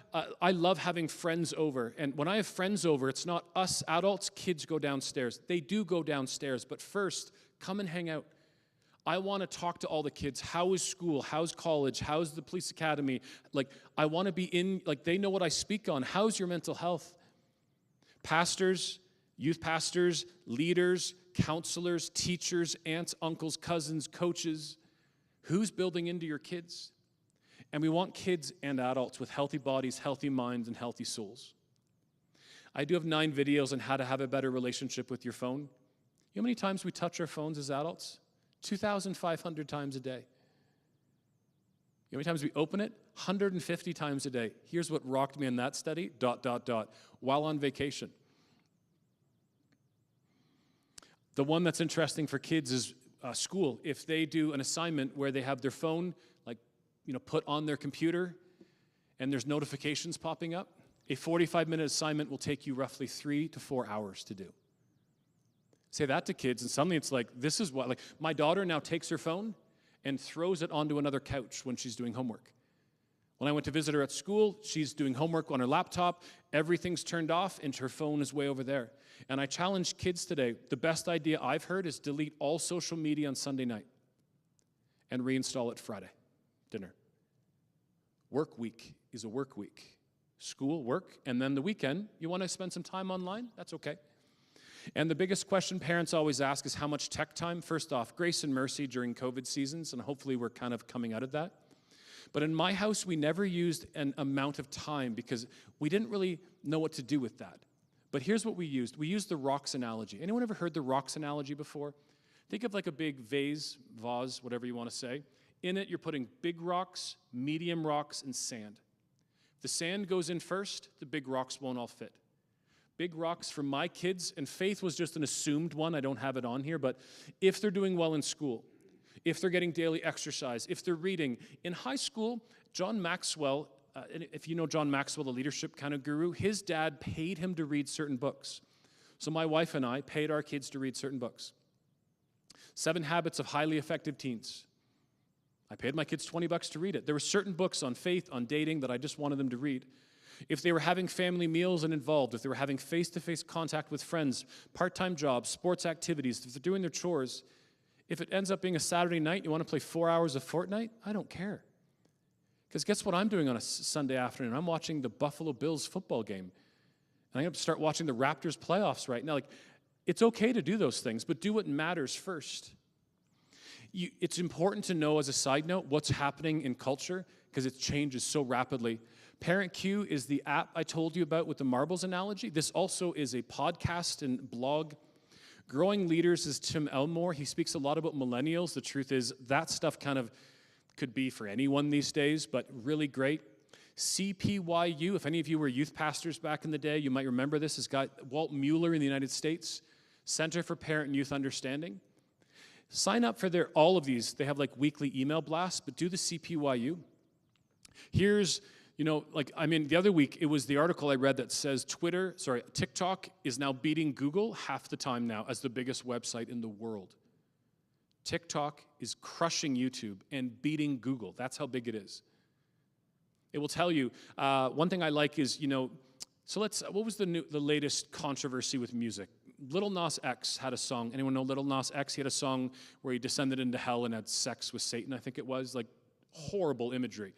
I love having friends over, and when I have friends over, it's not us adults, kids go downstairs. They do go downstairs, but first, come and hang out. I want to talk to all the kids. How is school? How's college? How's the police academy? I want to be they know what I speak on. How's your mental health? Pastors, youth pastors, leaders, counselors, teachers, aunts, uncles, cousins, coaches. Who's building into your kids? And we want kids and adults with healthy bodies, healthy minds, and healthy souls. I do have 9 videos on how to have a better relationship with your phone. You know how many times we touch our phones as adults? 2,500 times a day. You know how many times we open it? 150 times a day. Here's what rocked me in that study, ... while on vacation. The one that's interesting for kids is school. If they do an assignment where they have their phone put on their computer and there's notifications popping up, a 45-minute assignment will take you roughly 3 to 4 hours to do. Say that to kids and suddenly it's this is what, my daughter now takes her phone and throws it onto another couch when she's doing homework. When I went to visit her at school, she's doing homework on her laptop. Everything's turned off, and her phone is way over there. And I challenge kids today, the best idea I've heard is delete all social media on Sunday night and reinstall it Friday, dinner. Work week is a work week. School, work, and then the weekend, you want to spend some time online? That's okay. And the biggest question parents always ask is how much tech time? First off, grace and mercy during COVID seasons, and hopefully we're kind of coming out of that. But in my house, we never used an amount of time because we didn't really know what to do with that. But here's what we used. We used the rocks analogy. Anyone ever heard the rocks analogy before? Think of like a big vase, whatever you want to say. In it, you're putting big rocks, medium rocks, and sand. If the sand goes in first, the big rocks won't all fit. Big rocks for my kids, and faith was just an assumed one. I don't have it on here, but if they're doing well in school, if they're getting daily exercise, if they're reading. In high school, John Maxwell, if you know John Maxwell, the leadership kind of guru, his dad paid him to read certain books. So my wife and I paid our kids to read certain books. 7 Habits of Highly Effective Teens. I paid my kids $20 to read it. There were certain books on faith, on dating that I just wanted them to read. If they were having family meals and involved, if they were having face-to-face contact with friends, part-time jobs, sports activities, if they're doing their chores, if it ends up being a Saturday night, you want to play 4 hours of Fortnite, I don't care. Because guess what I'm doing on a Sunday afternoon? I'm watching the Buffalo Bills football game. And I'm going to start watching the Raptors playoffs right now. Like, it's okay to do those things, but do what matters first. It's important to know, as a side note, what's happening in culture because it changes so rapidly. Parent Q is the app I told you about with the marbles analogy. This also is a podcast and blog. Growing Leaders is Tim Elmore. He speaks a lot about millennials. The truth is that stuff kind of could be for anyone these days, but really great. CPYU, if any of you were youth pastors back in the day, you might remember this. It's got Walt Mueller in the United States, Center for Parent and Youth Understanding. Sign up for all of these. They have like weekly email blasts, but do the CPYU. Here's, the other week, it was the article I read that says TikTok is now beating Google half the time now as the biggest website in the world. TikTok is crushing YouTube and beating Google. That's how big it is. It will tell you, one thing I like is, what was the latest controversy with music? Lil Nas X had a song. Anyone know Lil Nas X? He had a song where he descended into hell and had sex with Satan, I think it was. Like, horrible imagery.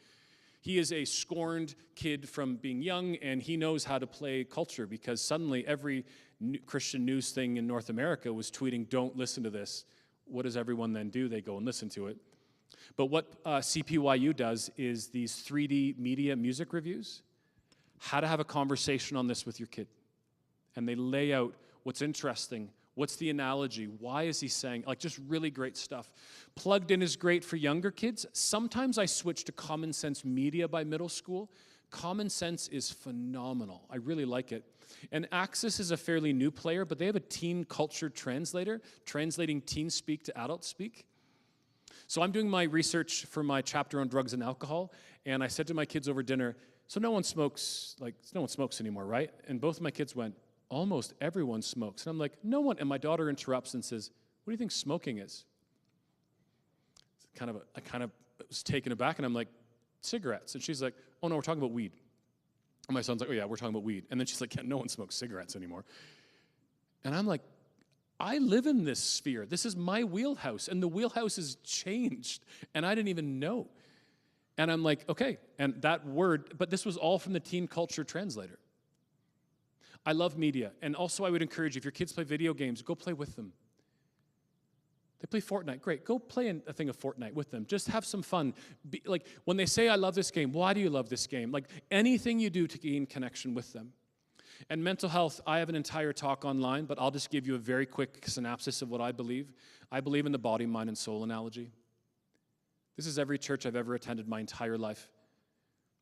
He is a scorned kid from being young, and he knows how to play culture because suddenly every Christian news thing in North America was tweeting, don't listen to this. What does everyone then do? They go and listen to it. But what CPYU does is these 3D media music reviews, how to have a conversation on this with your kid. And they lay out what's interesting, what's the analogy, why is he saying, just really great stuff. Plugged In is great for younger kids. Sometimes I switch to Common Sense Media by middle school. Common Sense is phenomenal. I really like it. And Axis is a fairly new player, but they have a teen culture translator, translating teen speak to adult speak. So I'm doing my research for my chapter on drugs and alcohol, and I said to my kids over dinner, so no one smokes anymore, right? And both of my kids went, almost everyone smokes. And I'm like, no one. And my daughter interrupts and says, what do you think smoking is? I kind of was taken aback, and I'm like, cigarettes. And she's like, oh no, we're talking about weed. And my son's like, oh yeah, we're talking about weed. And then she's like, yeah, no one smokes cigarettes anymore. And I'm like, I live in this sphere. This is my wheelhouse, and the wheelhouse has changed, and I didn't even know. And I'm like, okay, and that word, but this was all from the teen culture translator. I love media, and also I would encourage you, if your kids play video games, go play with them. They play Fortnite, great. Go play a thing of Fortnite with them. Just have some fun. When they say, I love this game, why do you love this game? Anything you do to gain connection with them. And mental health, I have an entire talk online, but I'll just give you a very quick synopsis of what I believe. I believe in the body, mind, and soul analogy. This is every church I've ever attended my entire life,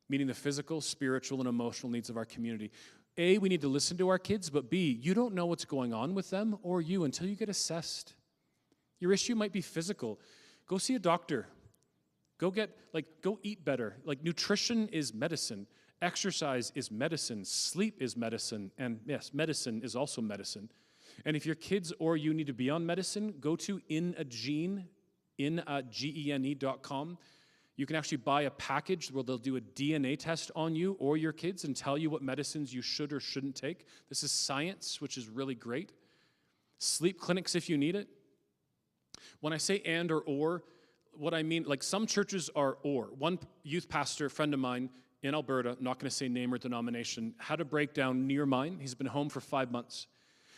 meeting the physical, spiritual, and emotional needs of our community. A, we need to listen to our kids, but B, you don't know what's going on with them or you until you get assessed. Your issue might be physical. Go see a doctor. Go eat better. Nutrition is medicine. Exercise is medicine. Sleep is medicine. And yes, medicine is also medicine. And if your kids or you need to be on medicine, go to inagene.com. You can actually buy a package where they'll do a DNA test on you or your kids and tell you what medicines you should or shouldn't take. This is science, which is really great. Sleep clinics if you need it. When I say and or, what I mean, like some churches are or. One youth pastor, friend of mine in Alberta, I'm not going to say name or denomination, had a breakdown near mine. He's been home for 5 months.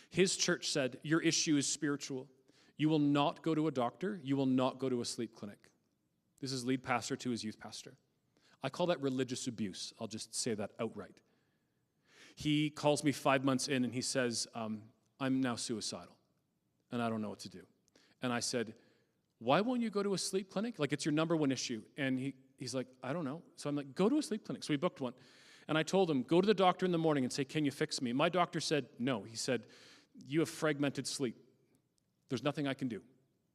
His church said, your issue is spiritual. You will not go to a doctor. You will not go to a sleep clinic. This is lead pastor to his youth pastor. I call that religious abuse. I'll just say that outright. He calls me 5 months in and he says, I'm now suicidal and I don't know what to do. And I said, why won't you go to a sleep clinic? Like it's your number one issue. And he's like, I don't know. So I'm like, go to a sleep clinic. So we booked one. And I told him, go to the doctor in the morning and say, can you fix me? My doctor said, no. He said, you have fragmented sleep. There's nothing I can do.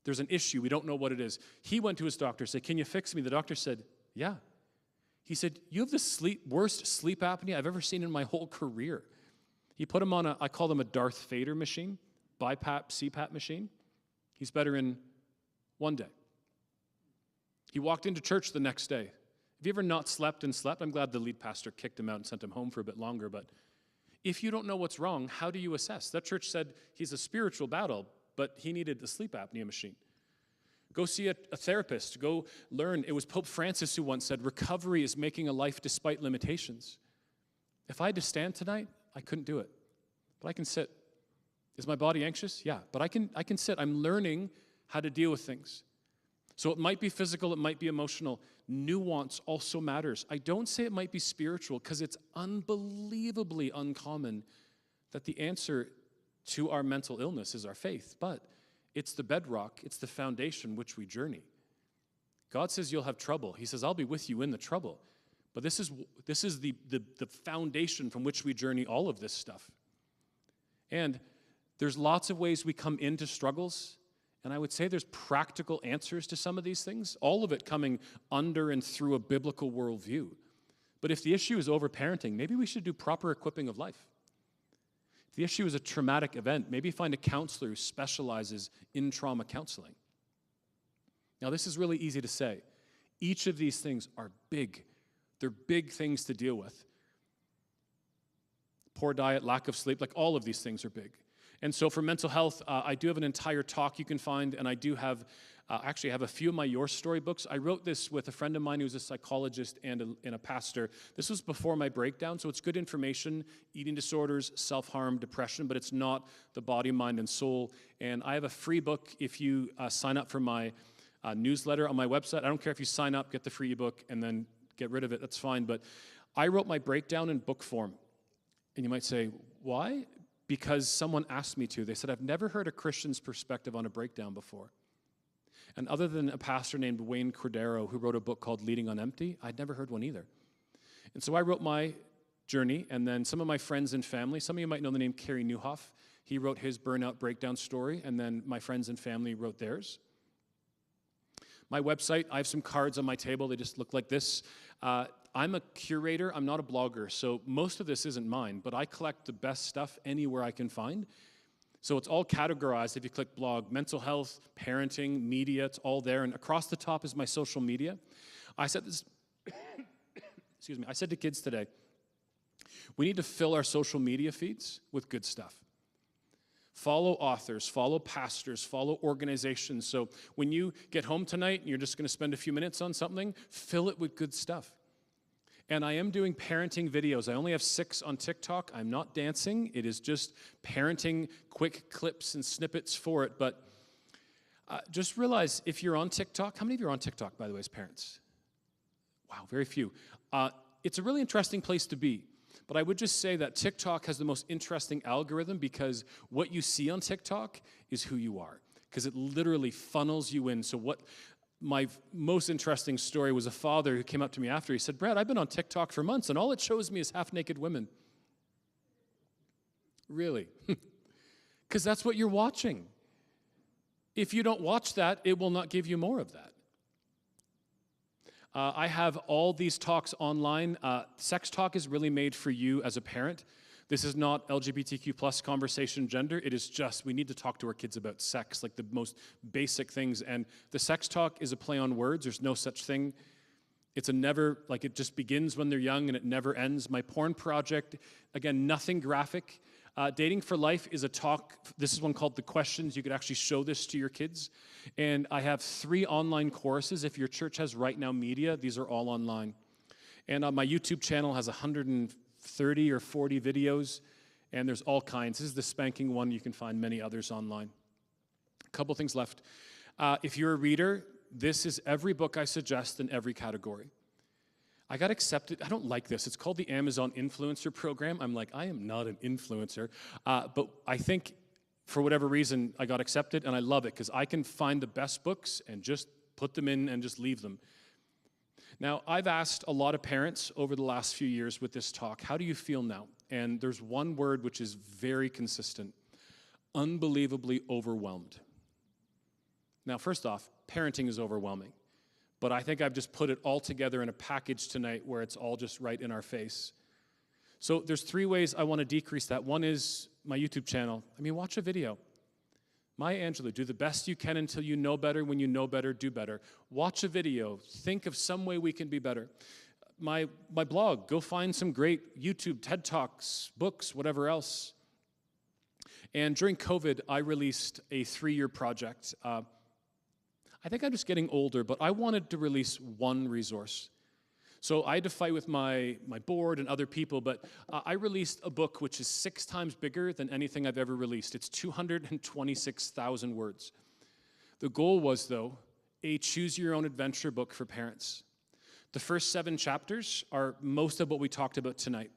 There's an issue. We don't know what it is. He went to his doctor, said, can you fix me? The doctor said, yeah. He said, you have the worst sleep apnea I've ever seen in my whole career. He put him on I call them a Darth Vader machine, BiPAP, CPAP machine. He's better in 1 day. He walked into church the next day. Have you ever not slept and slept? I'm glad the lead pastor kicked him out and sent him home for a bit longer, but if you don't know what's wrong, how do you assess? That church said he's a spiritual battle, but he needed a sleep apnea machine. Go see a therapist. Go learn. It was Pope Francis who once said, recovery is making a life despite limitations. If I had to stand tonight, I couldn't do it, but I can sit. Is my body anxious? Yeah, but I can sit. I'm learning how to deal with things. So it might be physical, it might be emotional. Nuance also matters. I don't say it might be spiritual because it's unbelievably uncommon that the answer to our mental illness is our faith, but it's the bedrock, it's the foundation which we journey. God says you'll have trouble. He says, I'll be with you in the trouble. But this is the foundation from which we journey all of this stuff. And there's lots of ways we come into struggles, and I would say there's practical answers to some of these things, all of it coming under and through a biblical worldview. But if the issue is overparenting, maybe we should do proper equipping of life. If the issue is a traumatic event, maybe find a counselor who specializes in trauma counseling. Now, this is really easy to say. Each of these things are big. They're big things to deal with. Poor diet, lack of sleep, like all of these things are big. And so for mental health, I do have an entire talk you can find, and I do have, actually have a few of my Your Story books. I wrote this with a friend of mine who's a psychologist and a pastor. This was before my breakdown, so it's good information, eating disorders, self-harm, depression, but it's not the body, mind, and soul. And I have a free book if you sign up for my newsletter on my website. I don't care if you sign up, get the free ebook, and then get rid of it, that's fine. But I wrote my breakdown in book form. And you might say, why? Because someone asked me to. They said, I've never heard a Christian's perspective on a breakdown before. And other than a pastor named Wayne Cordero, who wrote a book called Leading on Empty, I'd never heard one either. And so I wrote my journey, and then some of my friends and family, some of you might know the name Kerry Newhoff. He wrote his burnout breakdown story, and then my friends and family wrote theirs. My website, I have some cards on my table. They just look like this. I'm a curator. I'm not a blogger, so most of this isn't mine, but I collect the best stuff anywhere I can find. So it's all categorized. If you click blog, mental health, parenting, media, it's all there. And across the top is my social media. I said this, excuse me, I said to kids today, we need to fill our social media feeds with good stuff. Follow authors, follow pastors, follow organizations. So when you get home tonight and you're just going to spend a few minutes on something, fill it with good stuff. And I am doing parenting videos. I only have 6 on TikTok. I'm not dancing. It is just parenting, quick clips and snippets for it. But just realize if you're on TikTok, how many of you are on TikTok, by the way, as parents? Wow, very few. It's a really interesting place to be. But I would just say that TikTok has the most interesting algorithm because what you see on TikTok is who you are. Because it literally funnels you in. So what my most interesting story was a father who came up to me after. He said, Brad, I've been on TikTok for months, and all it shows me is half-naked women. Really? Because that's what you're watching. If you don't watch that, it will not give you more of that. I have all these talks online. Sex Talk is really made for you as a parent. This is not LGBTQ plus conversation gender. It is just, we need to talk to our kids about sex, like the most basic things. And the Sex Talk is a play on words. There's no such thing. It's it just begins when they're young and it never ends. My porn project, again, nothing graphic. Dating for Life is a talk. This is one called The Questions. You could actually show this to your kids. And I have 3 online courses. If your church has Right Now Media, these are all online. And my YouTube channel has 130 or 40 videos, and there's all kinds. This is the spanking one. You can find many others online. A couple things left. If you're a reader, this is every book I suggest in every category. I got accepted. I don't like this. It's called the Amazon Influencer Program. I'm like, I am not an influencer. But I think for whatever reason, I got accepted, and I love it because I can find the best books and just put them in and just leave them. Now, I've asked a lot of parents over the last few years with this talk, how do you feel now? And there's one word which is very consistent: unbelievably overwhelmed. Now, first off, parenting is overwhelming. But I think I've just put it all together in a package tonight where it's all just right in our face. So there's 3 ways I want to decrease that. One is my YouTube channel. Watch a video. Maya Angelou, do the best you can until you know better. When you know better, do better. Watch a video. Think of some way we can be better. My blog, go find some great YouTube, TED Talks, books, whatever else. And during COVID, I released a 3-year project. I think I'm just getting older, but I wanted to release one resource. So I had to fight with my board and other people, but I released a book which is 6 times bigger than anything I've ever released. It's 226,000 words. The goal was, though, a choose-your-own-adventure book for parents. The first 7 chapters are most of what we talked about tonight.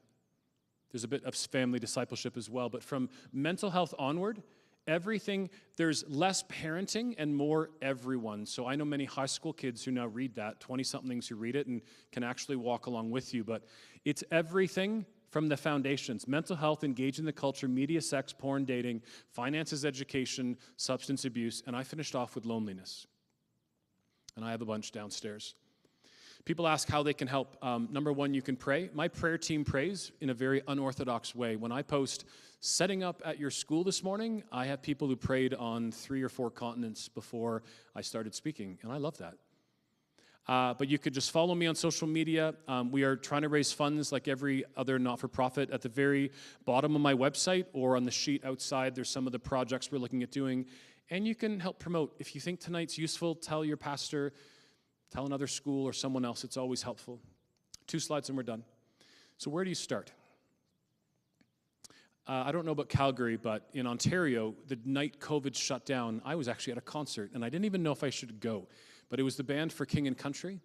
There's a bit of family discipleship as well, but from mental health onward, everything, there's less parenting and more everyone. So I know many high school kids who now read that, 20-somethings who read it and can actually walk along with you. But it's everything from the foundations: mental health, engaging the culture, media, sex, porn, dating, finances, education, substance abuse. And I finished off with loneliness. And I have a bunch downstairs. People ask how they can help. Number 1, you can pray. My prayer team prays in a very unorthodox way. When I post setting up at your school this morning, I have people who prayed on 3 or 4 continents before I started speaking, and I love that. But you could just follow me on social media. We are trying to raise funds like every other not-for-profit. At the very bottom of my website or on the sheet outside, there's some of the projects we're looking at doing, and you can help promote. If you think tonight's useful, tell your pastor, tell another school or someone else. It's always helpful. 2 slides and we're done. So where do you start? I don't know about Calgary, but in Ontario, the night COVID shut down, I was actually at a concert, and I didn't even know if I should go. But it was the band for King and Country.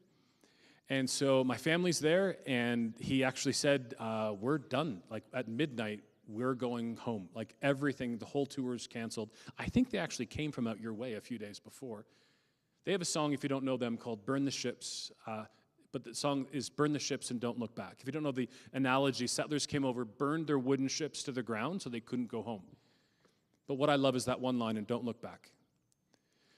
And so my family's there, and he actually said, we're done. Like at midnight, we're going home. Like everything, the whole tour is canceled. I think they actually came from out your way a few days before. They have a song, if you don't know them, called Burn the Ships. But the song is Burn the Ships and Don't Look Back. If you don't know the analogy, settlers came over, burned their wooden ships to the ground so they couldn't go home. But what I love is that one line, and don't look back.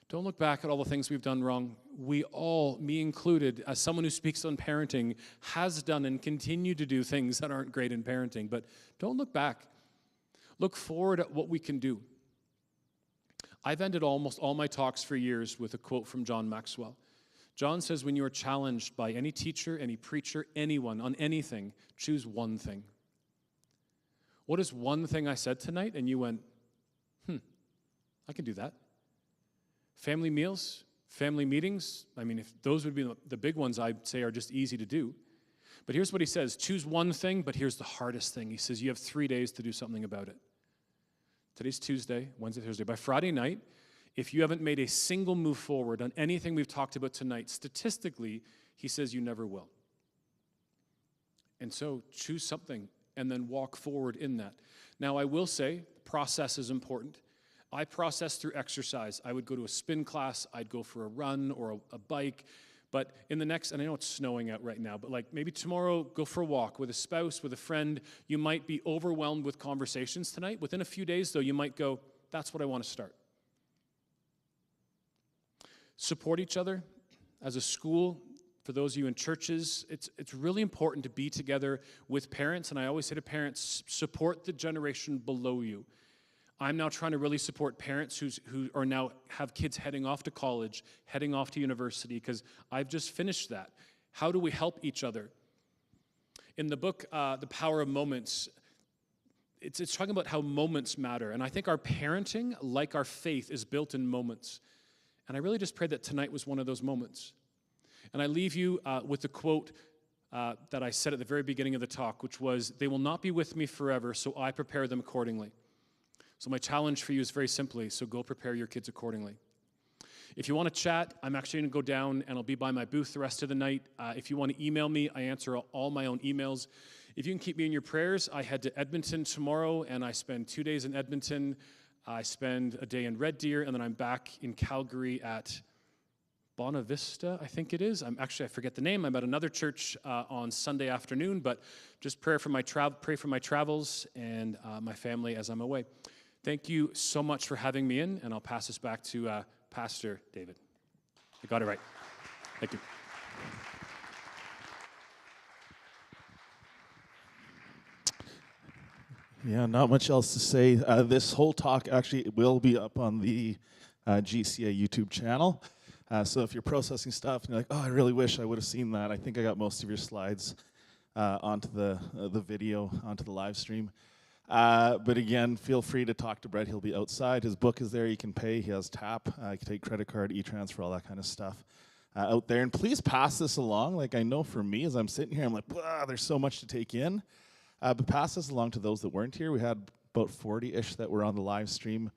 Don't look back at all the things we've done wrong. We all, me included, as someone who speaks on parenting, has done and continue to do things that aren't great in parenting. But don't look back. Look forward at what we can do. I've ended almost all my talks for years with a quote from John Maxwell. John says, when you are challenged by any teacher, any preacher, anyone on anything, choose one thing. What is one thing I said tonight? And you went, I can do that. Family meals, family meetings, if those would be the big ones, I'd say are just easy to do. But here's what he says, choose one thing, but here's the hardest thing. He says, you have 3 days to do something about it. Today's Tuesday, Wednesday, Thursday. By Friday night, if you haven't made a single move forward on anything we've talked about tonight, statistically, he says you never will. And so choose something and then walk forward in that. Now, I will say, process is important. I process through exercise. I would go to a spin class, I'd go for a run or a bike, but in the next, and I know it's snowing out right now, but like maybe tomorrow, go for a walk with a spouse, with a friend. You might be overwhelmed with conversations tonight. Within a few days, though, you might go, that's what I want to start. Support each other as a school. For those of you in churches, it's really important to be together with parents, and I always say to parents, support the generation below you. I'm now trying to really support parents who are now have kids heading off to college, heading off to university, because I've just finished that. How do we help each other? In the book, The Power of Moments, it's talking about how moments matter. And I think our parenting, like our faith, is built in moments. And I really just pray that tonight was one of those moments. And I leave you with the quote that I said at the very beginning of the talk, which was, "They will not be with me forever, so I prepare them accordingly." So my challenge for you is very simply, so go prepare your kids accordingly. If you want to chat, I'm actually going to go down and I'll be by my booth the rest of the night. If you want to email me, I answer all my own emails. If you can keep me in your prayers, I head to Edmonton tomorrow and I spend 2 days in Edmonton. I spend a day in Red Deer and then I'm back in Calgary at Bonavista, I think it is. I forget the name. I'm at another church on Sunday afternoon, but just pray for my travels and my family as I'm away. Thank you so much for having me in, and I'll pass this back to Pastor David. I got it right. Thank you. Yeah, not much else to say. This whole talk actually will be up on the GCA YouTube channel. So if you're processing stuff and you're like, oh, I really wish I would have seen that, I think I got most of your slides onto the video, onto the live stream. But again, feel free to talk to Brett. He'll be outside. His book is there. You can pay. He has tap. You can take credit card, e-transfer, all that kind of stuff out there. And please pass this along. Like I know for me, as I'm sitting here, I'm like, wow, there's so much to take in. But pass this along to those that weren't here. We had about 40-ish that were on the live stream.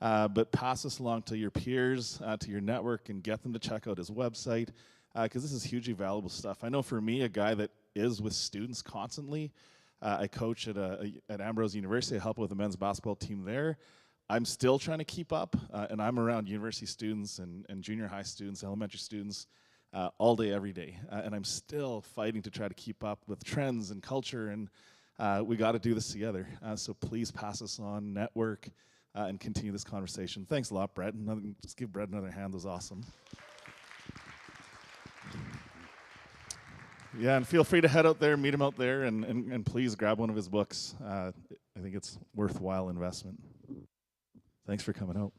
But pass this along to your peers, to your network, and get them to check out his website, because this is hugely valuable stuff. I know for me, a guy that is with students constantly, I coach at Ambrose University. I help with the men's basketball team there. I'm still trying to keep up, and I'm around university students and junior high students, elementary students, all day, every day. And I'm still fighting to try to keep up with trends and culture, and we got to do this together. So please pass us on, network, and continue this conversation. Thanks a lot, Brett. Just give Brett another hand. That was awesome. Yeah, and feel free to head out there, meet him out there, and please grab one of his books. I think it's worthwhile investment. Thanks for coming out.